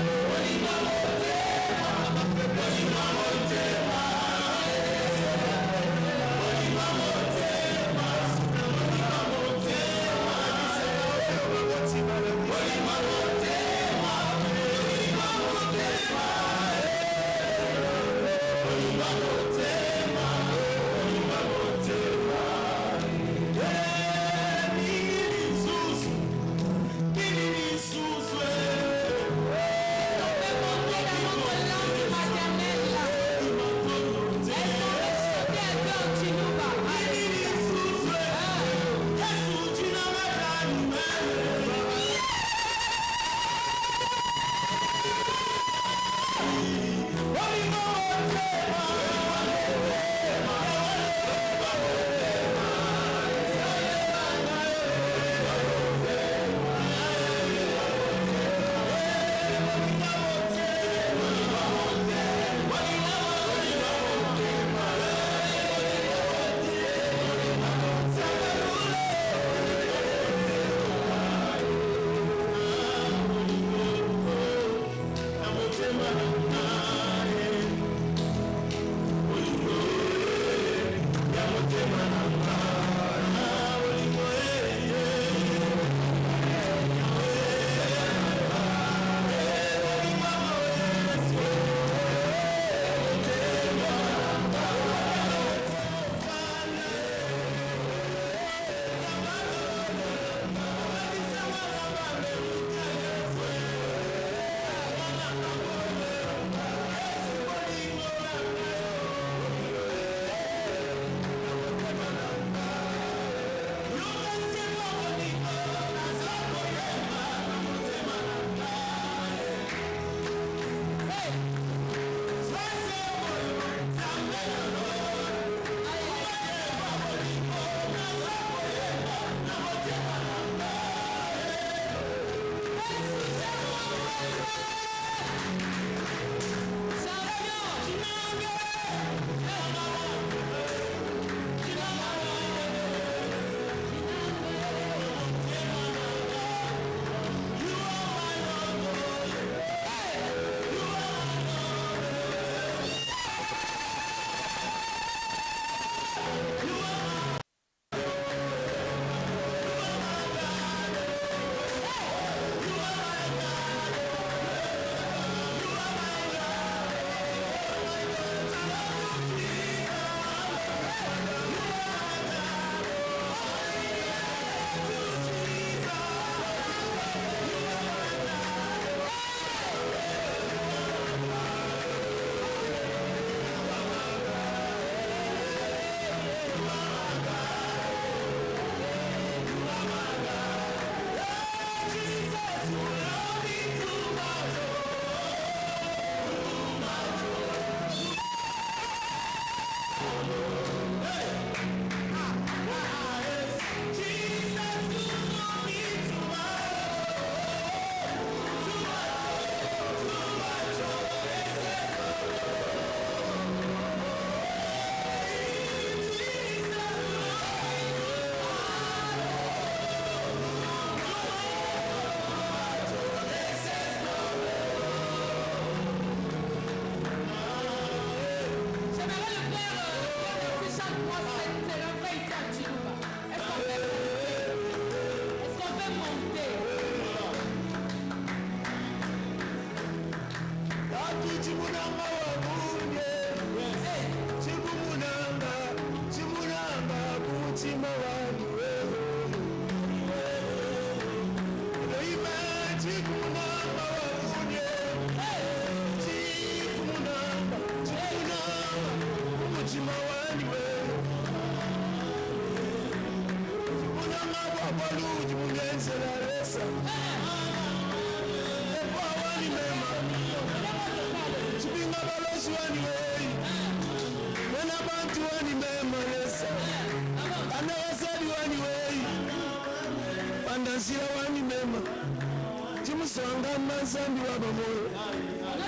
Nzamba nzambi wa bamoyo.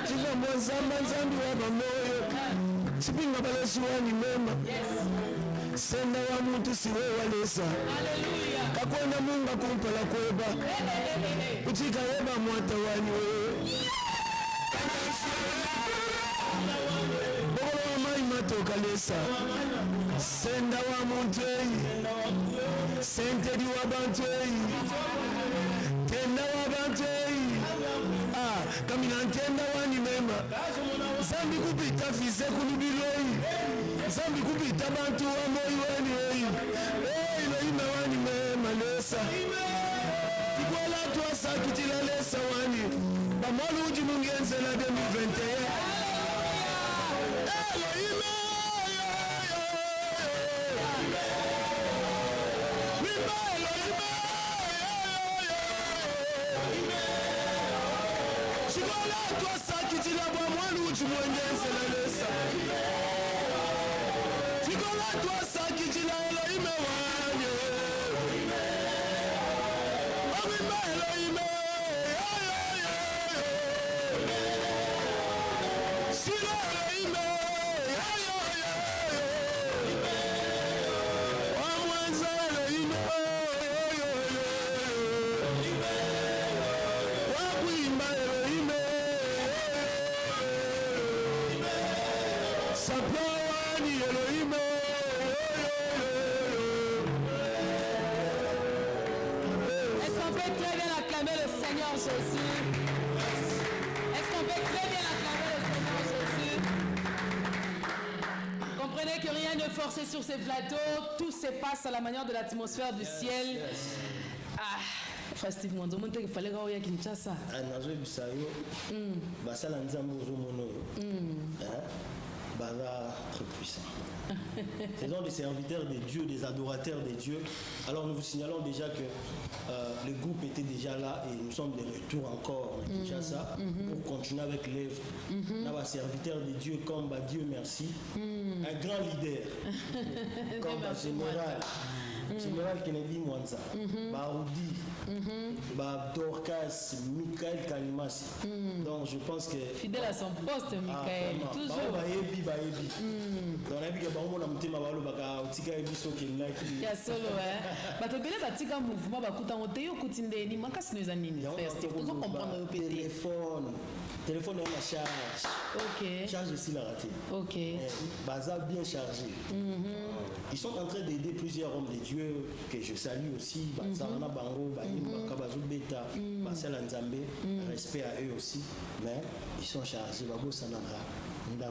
Tika nzamba nzambi wa bamoyo. Sipinga balesu wani mema. Senda wa muntu siwe walesa. Kakwenda munga kumpala kweba. Uchika yeba mwata wani wewe. Bolo wa mai matoka lesa. Senda wa muntu eyi. Sentedi wa bantu eyi. Tenda wa bantu eyi. Kamina ntenda wani mema. Zambi kupita fize kulubiloi. Zambi kupita bantu wa moyo wani eyi. Lo ime wani mema lesa. Iguala tuasa kitila lesa wani. Bamolu uji mungenze la 2021. Lo ime. Forcé sur ces plateaux, tout se passe à la manière de l'atmosphère du ciel. Frère Steve Mwanzo, il fallait que vous Kinshasa. Très puissant. Ce sont des serviteurs de Dieu, des adorateurs de Dieu. Alors nous vous signalons déjà que le groupe était déjà là et nous sommes de retour encore déjà ça pour continuer avec l'œuvre. Là, un serviteur de Dieu comme Dieu merci, un grand leader comme Général Kennedy Mwanza, Baroudi, Dorcas, Michael Kalimasi. Donc je pense que fidèle à son poste, Michael, toujours. Donc on a vu que on a monté ma balle baka otika ebiso kenna ki. Ya solo batobele batika mouvement bakuta oteyo kutinde ni makasi no ezanini. First, vous comprendre le téléphone est en charge. OK. Charge aussi la raté. OK. Baza bien chargé. Ils sont en train d'aider plusieurs hommes de Dieu que je salue aussi. Bazana Bango, Baïm, Bakabazu Beta, Marcel Nzambe, respect à eux aussi. Mais ils sont chargés. Babo Sanara.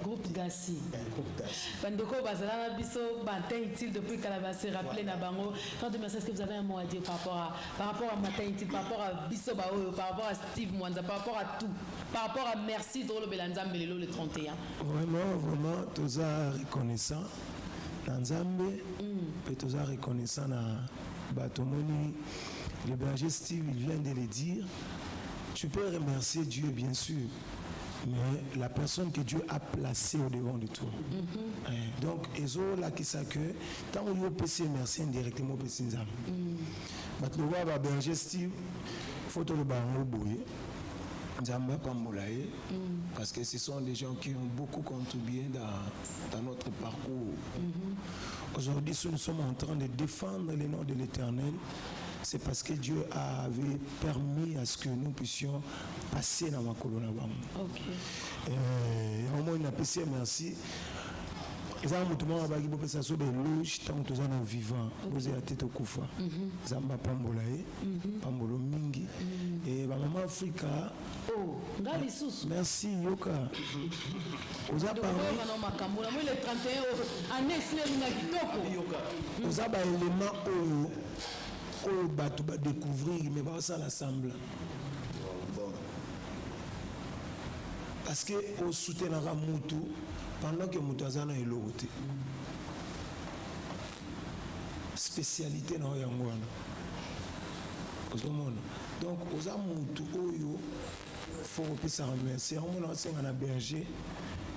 Groupe Gassi. Groupe Gassi. Bandoko Bazana Biso, Matin Utile depuis Calabasé, rappelez Nabango. Quand de merci, est-ce que vous avez un mot à dire par rapport à Matin Utile, par rapport à Biso Bao, par rapport à Steve Mwanza, par rapport à tout, par rapport à Merci Drolo Belanzam Belelo le 31. Vraiment, tous reconnaissant. Nzambe, et tous reconnaissant na Batomoni, le berger Steve, il vient de le dire. Tu peux remercier Dieu, bien sûr, mais la personne que Dieu a placée au devant de toi. Donc, ils ont là qui savent que tant que vous pouvez merci indirectement au PC Nzambe. Maintenant, le berger Steve, il faut le baron bouiller. Nzamba Pambolaye, parce que ce sont des gens qui ont beaucoup contribué dans notre parcours. Aujourd'hui, si nous sommes en train de défendre le nom de l'Éternel, c'est parce que Dieu avait permis à ce que nous puissions passer dans ma colonne. OK. Au moins, on a passé merci. Exactement, bagi bo pesa so be loge tant que nous vivant vous êtes tête au kufa zamba pambolaye pambolo mingi et ba maman Africa ngali susu merci yoka oza parmi na makambo na le 31 année sile na kitoko yoka oza ba élément o batu ba découvrir mais ba ça l'assemble parce que au soutenir mutu pendant que Moutazana est l'autre. Spécialité dans Yangwana. Donc, aux amoutous, il faut que ça remercie. On a un berger,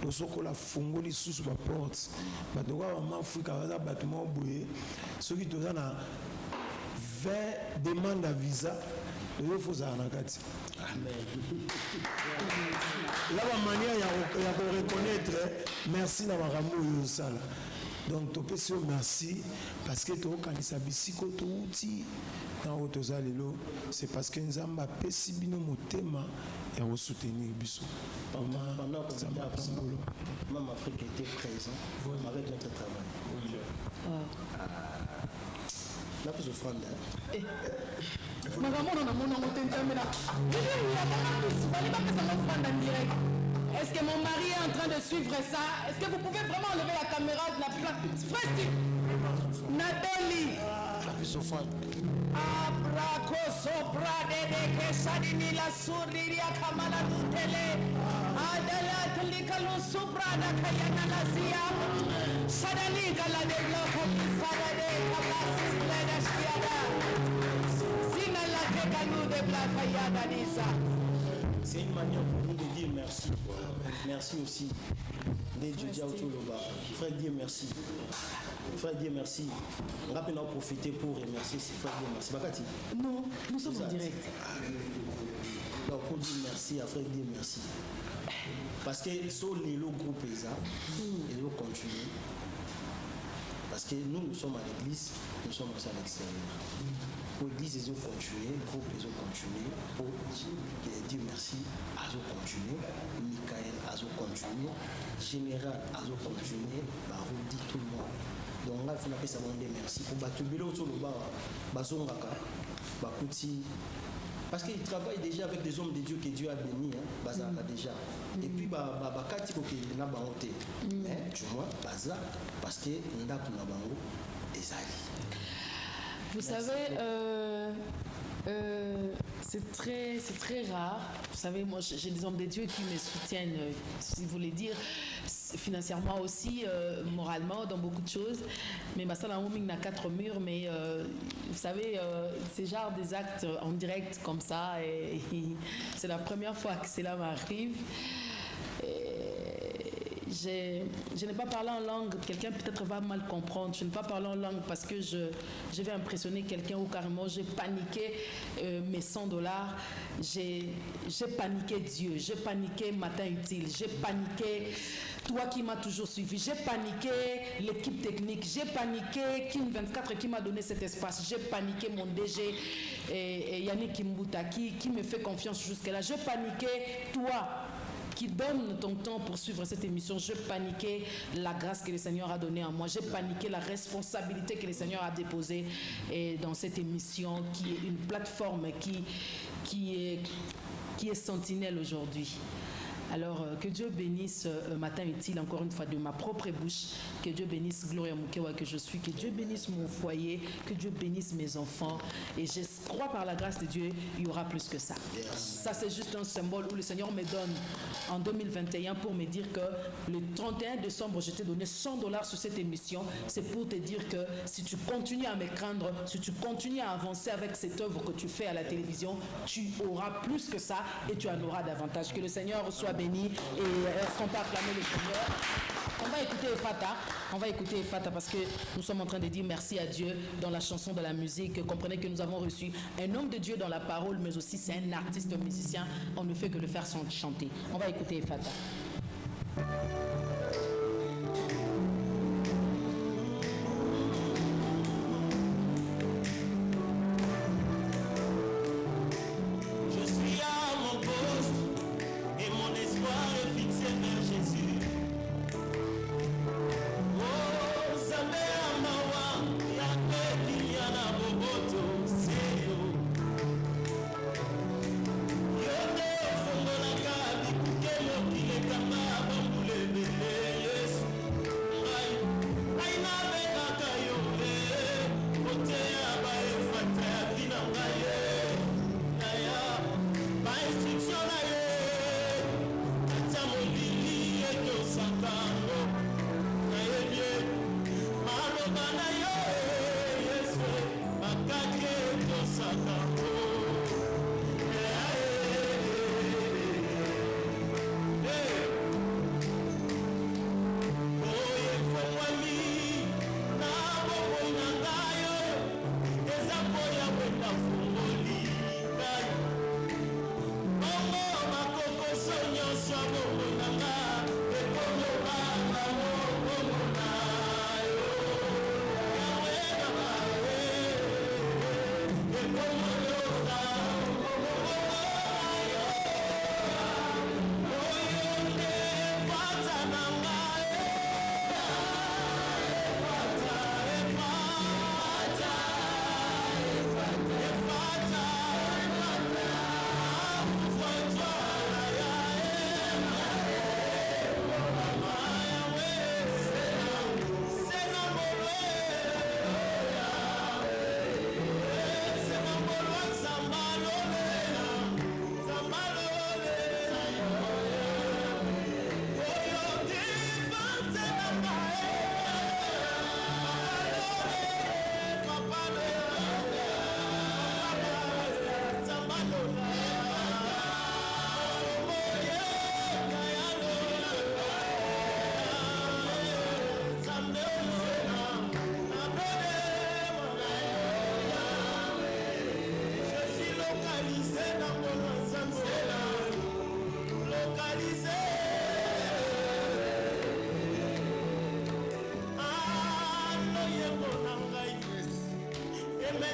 nous sommes la fongoli sous la porte. Mais nous avons un Afrique, un bâtiment bouillé. Ceux qui ont 20 demandes à visa, il faut ça en kati. Là la manière il y a reconnaître merci na makambo yo sala. Donc to pesi merci parce que to kanisa bisiko to uti na otoza lelo c'est parce que nzamba pesi bino motema et au soutenir biso. Pendant que Maman Afrique était présent avec notre travail. La plus offrande. Est-ce que mon mari est en train de suivre ça? Est-ce que vous pouvez vraiment enlever la caméra de la place? Nathalie. La plus offrande. Abrako sopra de kesadini la suriria kamala dutele. Adala telikalu supra da kayana la sia. Sadani kala de bloco sadade kabasi leda shiada. Sina la kekalu de blakayana nisa. C'est une manière pour nous de dire merci. Merci aussi. Frère Dieu merci. Frère Dieu merci. On va maintenant profiter pour remercier Frère Dieu merci. Bakati? Non, nous sommes en direct. Donc pour dire merci à Frère Dieu merci. Parce que sur les groupes ils vont continuer. Parce que nous sommes à l'église, nous sommes aussi à l'extérieur. Pour l'église, ils ont continué, le groupe, ils ont continué. Pour dire merci, ils ont continué. Michael, ils ont continué. Général, ils ont continué. Barodi, tout le monde. Donc là, il faut appeler ça merci. Pour Batubilo, tout le monde, Bazongaka, Bakuti. Parce qu'ils travaillent déjà avec des hommes de Dieu que Dieu a bénis, Bazaka déjà. Et puis, Bakati, il y a Baote. Mais, tu vois, Bazak, parce que Ndaku Nabango, Ezali. Vous savez, c'est très rare. Vous savez, moi, j'ai des hommes de Dieu qui me soutiennent, si vous voulez dire, financièrement aussi, moralement, dans beaucoup de choses. Mais ma salle en roaming n'a 4 murs, mais vous savez, c'est genre des actes en direct comme ça. Et c'est la première fois que cela m'arrive. Je n'ai pas parlé en langue, quelqu'un peut-être va mal comprendre. Je n'ai pas parlé en langue parce que je vais impressionner quelqu'un ou carrément j'ai paniqué mes $100. J'ai paniqué Dieu, j'ai paniqué Matin Utile, j'ai paniqué toi qui m'as toujours suivi, j'ai paniqué l'équipe technique, j'ai paniqué Kim 24 qui m'a donné cet espace, j'ai paniqué mon DG et Yannick Kimbuta qui me fait confiance jusque-là, j'ai paniqué toi qui donne ton temps pour suivre cette émission. Je paniquais la grâce que le Seigneur a donnée à moi. J'ai paniqué la responsabilité que le Seigneur a déposée dans cette émission qui est une plateforme qui est sentinelle aujourd'hui. Alors, que Dieu bénisse Matin Utile, encore une fois, de ma propre bouche. Que Dieu bénisse Gloria Mukewa que je suis. Que Dieu bénisse mon foyer. Que Dieu bénisse mes enfants. Et je crois par la grâce de Dieu, il y aura plus que ça. Ça, c'est juste un symbole où le Seigneur me donne en 2021 pour me dire que le 31 décembre, je t'ai donné $100 sur cette émission. C'est pour te dire que si tu continues à me craindre, si tu continues à avancer avec cette œuvre que tu fais à la télévision, tu auras plus que ça et tu en auras davantage. Que le Seigneur soit béni. Et est-ce qu'on peut acclamer le Seigneur? On va écouter Efata parce que nous sommes en train de dire merci à Dieu dans la chanson, de la musique. Comprenez que nous avons reçu un homme de Dieu dans la parole, mais aussi c'est un artiste musicien. On ne fait que le faire chanter. On va écouter Efata. Yo te fongo na kabi kuke mokile kama bambule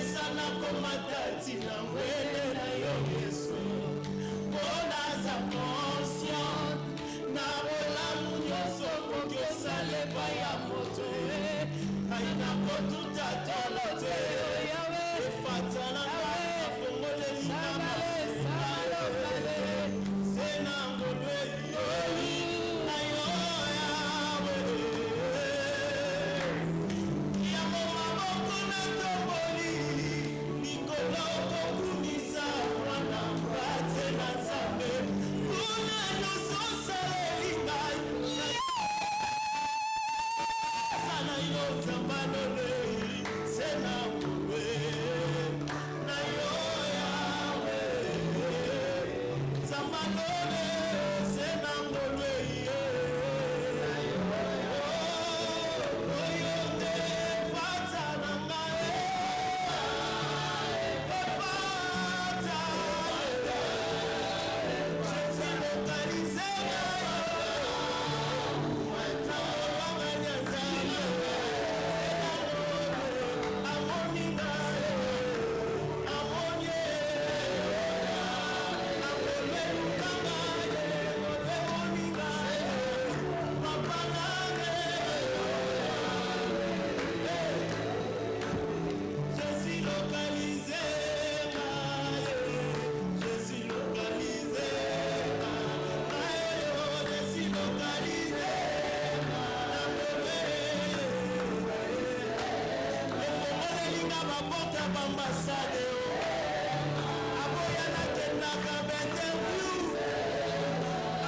Pesana komatati na wele na yo Yesu. Bona za consciente na olamu nyonso koki osale pa ya moto. Aina kotuta tolo te. Efatana na fongole linama. Sena ngolwe yo. Na yo yawe. Yamo maboko na tomboli. Nikolo kokumisa wana mbate na zambe. Kuna nyonso sarelinga. Sana yo zambanole. Sena ngolwe. Na yo yawe. Zambanole. Sena ngolwe. Oyote fata na ngae. Fata. Je suis localisé. Je suis localisé, je suis localisé, je suis localisé, efongolelinga baporte ya bambasade aboya nakendaka bainterview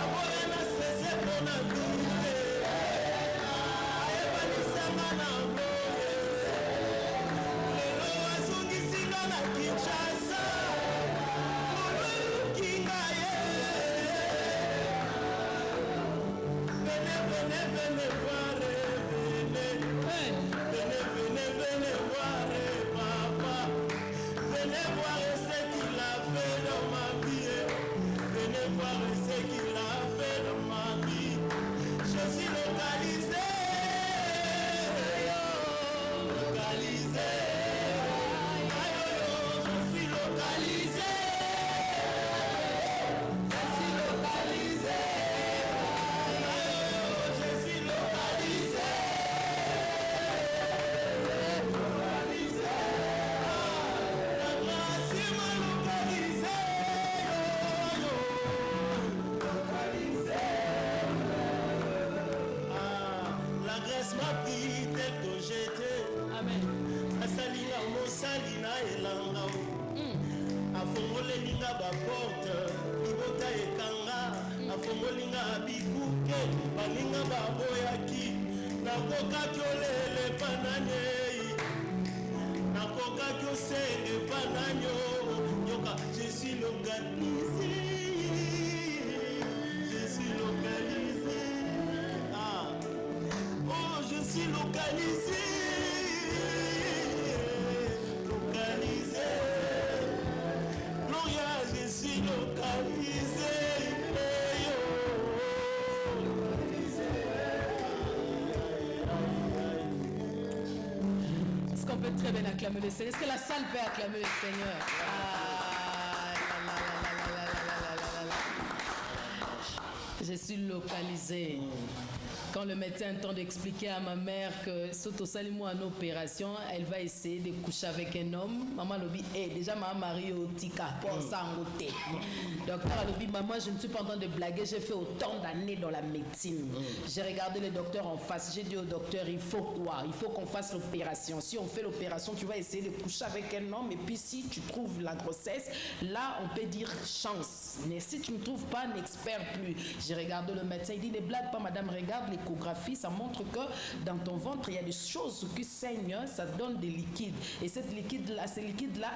aboya na stresse mpona vise ayebanisanga nango lelo azongisinga na Kinshasa molukinga ye venez voir venez voir papa venez voir ce qu'il a fait dans ma vie venez voir ce qu'il a fait dans ma vie je suis localisé localisé je suis localisé je suis localisé je suis localisé la grâce m'a localisé localisé la grâce m'a pris tel que j'étais Amen. asalinga mosali na elanga afongolelinga baporte libota ekanga afongolinga bikuke baninga baboyaki nakokaki olele pananei nakokaki osenge pananyo nyoka je suis localisé je suis localisé oh je suis localisé localisé Gloria je suis localisé Est-ce qu'on peut très bien acclamer le Seigneur? Est-ce que la salle peut acclamer le Seigneur? Ah, je suis localisé. Quand le médecin tente d'expliquer à ma mère que Soto Salimo en opération, elle va essayer de coucher avec un homme. Maman Lobi, déjà ma mari au tika pour ça en côté. Docteur Lobi, maman, je ne suis pas en train de blaguer, j'ai fait autant d'années dans la médecine. J'ai regardé le docteur en face, j'ai dit au docteur, il faut quoi? Il faut qu'on fasse l'opération. Si on fait l'opération, tu vas essayer de coucher avec un homme et puis si tu trouves la grossesse, là on peut dire chance. Mais si tu ne trouves pas, n'espère plus. J'ai regardé le médecin, il dit, ne blague pas madame, regarde l'échographie, ça montre que dans ton ventre, il y a des choses qui saignent, ça donne des liquides. Et ces liquides-là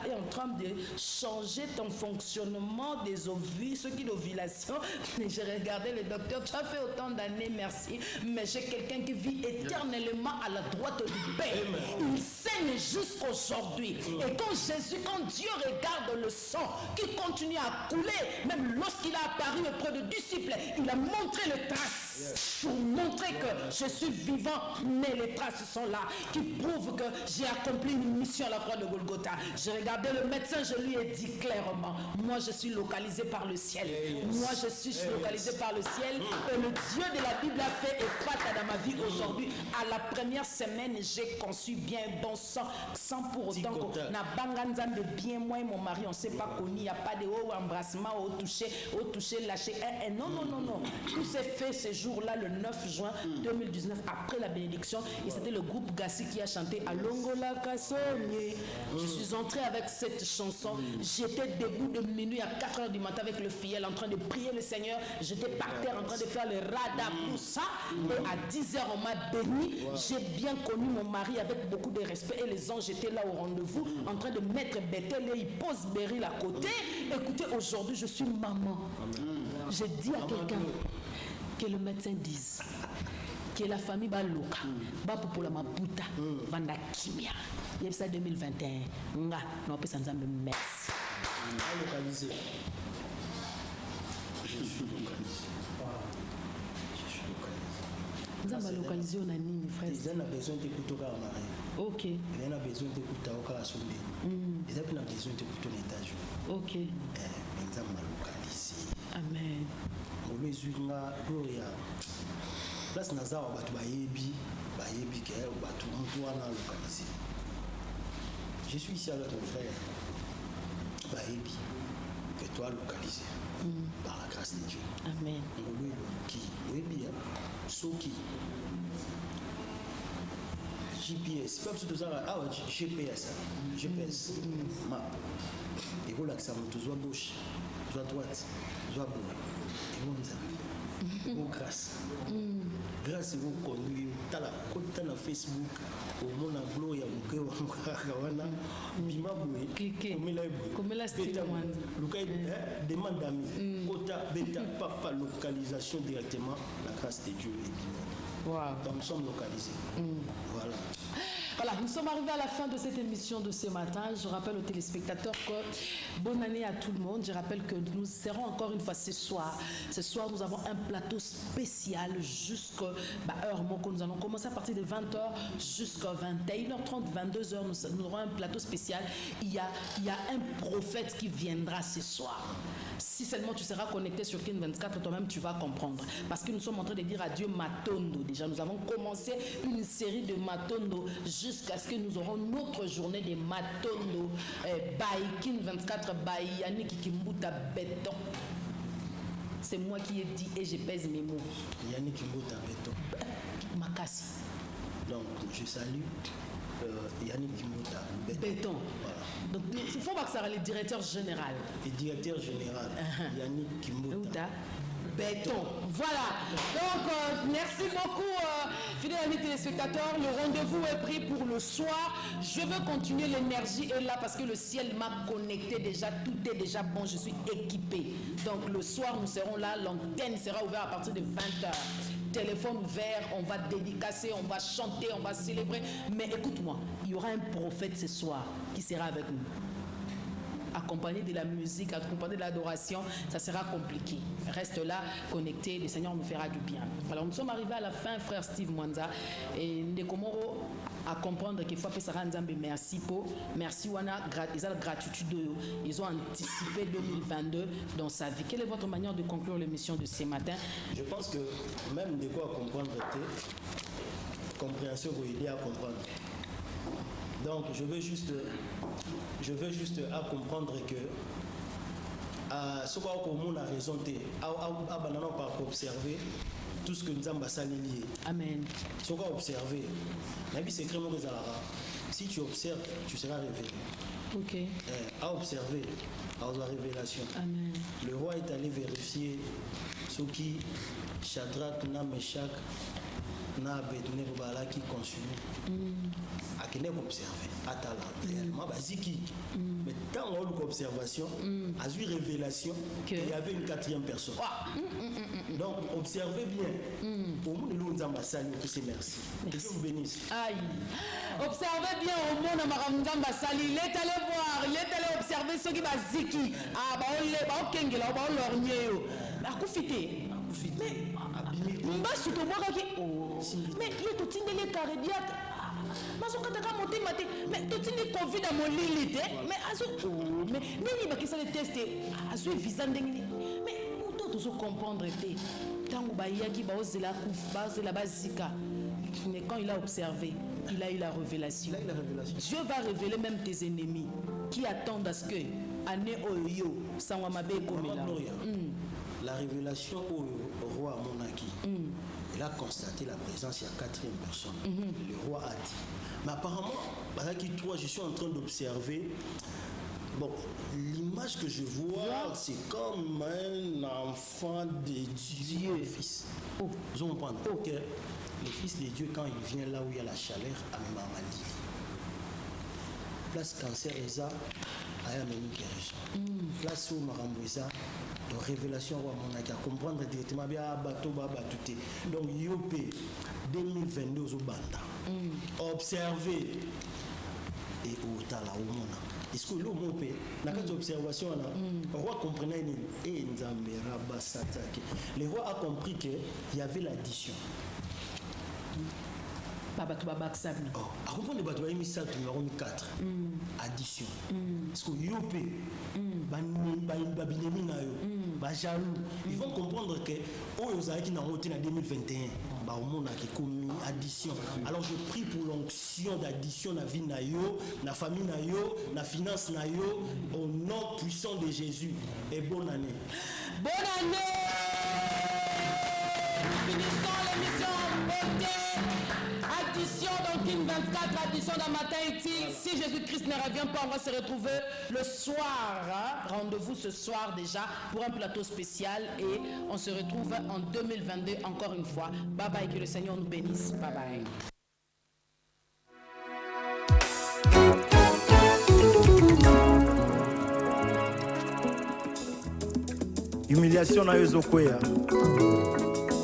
est en train de changer ton fonctionnement des ovules, ce qui est l'ovulation. J'ai regardé le docteur, tu as fait autant d'années, merci, mais j'ai quelqu'un qui vit éternellement à la droite du Père. Il saigne jusqu'aujourd'hui. Et quand Dieu regarde le sang qui continue à couler, même lorsqu'il a apparu auprès de disciples, il a montré le trace. pour montrer que je suis vivant, mais les traces sont là, qui prouvent que j'ai accompli une mission à la croix de Golgotha. J'ai regardé le médecin, je lui ai dit clairement, moi je suis localisé par le ciel. Moi je suis localisé par le ciel. Et le Dieu de la Bible a fait effata dans ma vie aujourd'hui. À la première semaine, j'ai conçu bien bon sang, sans pour autant qu'on a banganzan de bien moi et mon mari, on ne s'est pas connu, il n'y a pas de haut embrassement, au toucher, lâcher. Non. Tout s'est fait ce jour-là, le 9 juin 2019, après la bénédiction. Et c'était le groupe Gassi qui a chanté Alongola Kassonye. Je suis entrée avec cette chanson. J'étais debout de minuit à 4 h du matin avec le fiel en train de prier le Seigneur. J'étais par terre en train de faire le rada pour ça. Et à 10 h, on m'a béni. J'ai bien connu mon mari avec beaucoup de respect. Et les anges étaient là au rendez-vous en train de mettre Bethel et il pose Beryl à côté. Écoutez, aujourd'hui, je suis maman. Je dis à quelqu'un que le médecin dise que la famille va loka, va pour la maputa, vanda kimia. Il y a ça 2021. Nga, non, peut s'en dire merci. Localisé. Je suis localisé. Nous avons localisé au Nani, frère. Ils ont besoin d'écouter au mari. Ok. Ils ont besoin d'écouter au Kalasumbi. Ils ont besoin d'écouter au étage. Ok. Ils ont localisé. Amen. Gloria. Place Nazar, batu bayebi ke batu mtu wana localisé. Je suis ici avec mon frère. Bayebi que toi localisé par la grâce de Dieu. Amen. Ngolo qui webi soki GPS pas tout ça GPS map et voilà que ça monte soit gauche soit droite soit gauche et bon ça grâce vous conduire tala côté na Facebook au monde na gloria muke wa wana bima boye cliquer comme la style Lucas demande ami kota beta papa localisation directement la grâce de Dieu et bima. Wow. Donc nous sommes localisés. Voilà. Voilà, nous sommes arrivés à la fin de cette émission de ce matin. Je rappelle aux téléspectateurs que bonne année à tout le monde. Je rappelle que nous serons encore une fois ce soir. Ce soir, nous avons un plateau spécial jusqu'à heure Moko. Nous allons commencer à partir de 20h jusqu'à 21h30, 22h. Nous aurons un plateau spécial. Il y a un prophète qui viendra ce soir. Si seulement tu seras connecté sur Kin 24, toi-même tu vas comprendre. Parce que nous sommes en train de dire adieu Matondo. Déjà, nous avons commencé une série de Matondo jusqu'à ce que nous aurons notre journée de Matondo. By Kin 24, by Yannick Kimbuta Béton. C'est moi qui ai dit et je pèse mes mots. Yannick Kimbuta Béton. Makassi. Donc, je salue Yannick Kimbuta Béton. Voilà. Donc, il faut voir que ça sera le directeur général. Le directeur général, Yannick Kimbuta Béton. Voilà. Donc, merci beaucoup, fidèles amis téléspectateurs. Le rendez-vous est pris pour le soir. Je veux continuer, l'énergie est là parce que le ciel m'a connecté déjà. Tout est déjà bon, je suis équipé. Donc, le soir, nous serons là. L'antenne sera ouverte à partir de 20h. Téléphone ouvert, on va dédicacer, on va chanter, on va célébrer. Mais écoute-moi, il y aura un prophète ce soir qui sera avec nous. Accompagné de la musique, accompagné de l'adoration, ça sera compliqué. Reste là, connecté, le Seigneur nous fera du bien. Alors nous sommes arrivés à la fin, frère Steve Mwanza, et Ndekomoro à comprendre qu'il faut appeler Sarah Nzambe merci pour, merci Wana, ils ont la gratitude, ils ont anticipé 2022 dans sa vie. Quelle est votre manière de conclure l'émission de ce matin? Je pense que même de quoi comprendre, compréhension vous aider à comprendre. Donc je veux juste à comprendre que ce qu'on monde a raison par observer tout ce que nous avons lié. Amen. Ce qu'on a observé, si tu observes, tu seras révélé. Ok. À observer, à la révélation. Amen. Le roi est allé vérifier ce qui Shadrach, Meshach, Abednego qui consumé. À qui n'est observé, à talent, réellement, mais tant on a l'observation, a eu révélation qu'il y avait une quatrième personne. Donc, observez bien. Au monde, nous avons salué, c'est merci. Que Dieu vous bénisse. Aïe. Observez bien au monde, Maramdamba Sali. Il est allé voir, il est allé observer ceux qui va ziki. Ah, bah, on kengela, bah, on leur nié. Bah, koufité. mbasi tobwakaki mais ye totindeli cardiaque bazokataka motema te mais totindi covid ya molili te mais mais ndenge bakisali teste azwi visa ndenge nini mais to tozocomprendre te ntango bayaki bazela bazika. Mais quand il a observé, il a eu la révélation. Dieu va révéler même tes ennemis qui attendent à ce que année oyo sangwamabe komela. La révélation au roi Monaki, il a constaté la présence de la quatrième personne. Le roi a dit. Mais apparemment, je suis en train d'observer. Bon, l'image que je vois, c'est comme un enfant de Dieu, le fils. Vous comprenez? Ok. Le fils de Dieu, quand il vient là où il y a la chaleur, à Mamadi. Place cancer, Eza, à une guérison. Place où Marambouza, de révélation, à comprendre directement, bien, bateau, bateau. Donc, Yopé, 2022, au Banda. Observer et au Tala, au Mona. Est-ce que l'homme peut, dans cette observation, le roi comprenait et le roi a compris qu'il y avait l'addition. À comprendre les bateaux, il y a numéro 4. Addition. Parce que Yopé, ils vont comprendre que aux années qui n'ont été en 2021, addition. Alors je prie pour l'onction d'addition dans la vie, dans la famille, dans la finance, au nom puissant de Jésus. Et bonne année. Bonne année! Finissons l'émission en beauté. Addition dans King 24, addition dans Matin Utile. Si Jésus-Christ ne revient pas, on va se retrouver le soir. Rendez-vous ce soir déjà pour un plateau spécial et on se retrouve en 2022 encore une fois. Bye bye, que le Seigneur nous bénisse. Bye bye. Humiliation na yozokwea.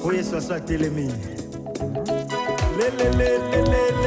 Oye sasa telemi. Le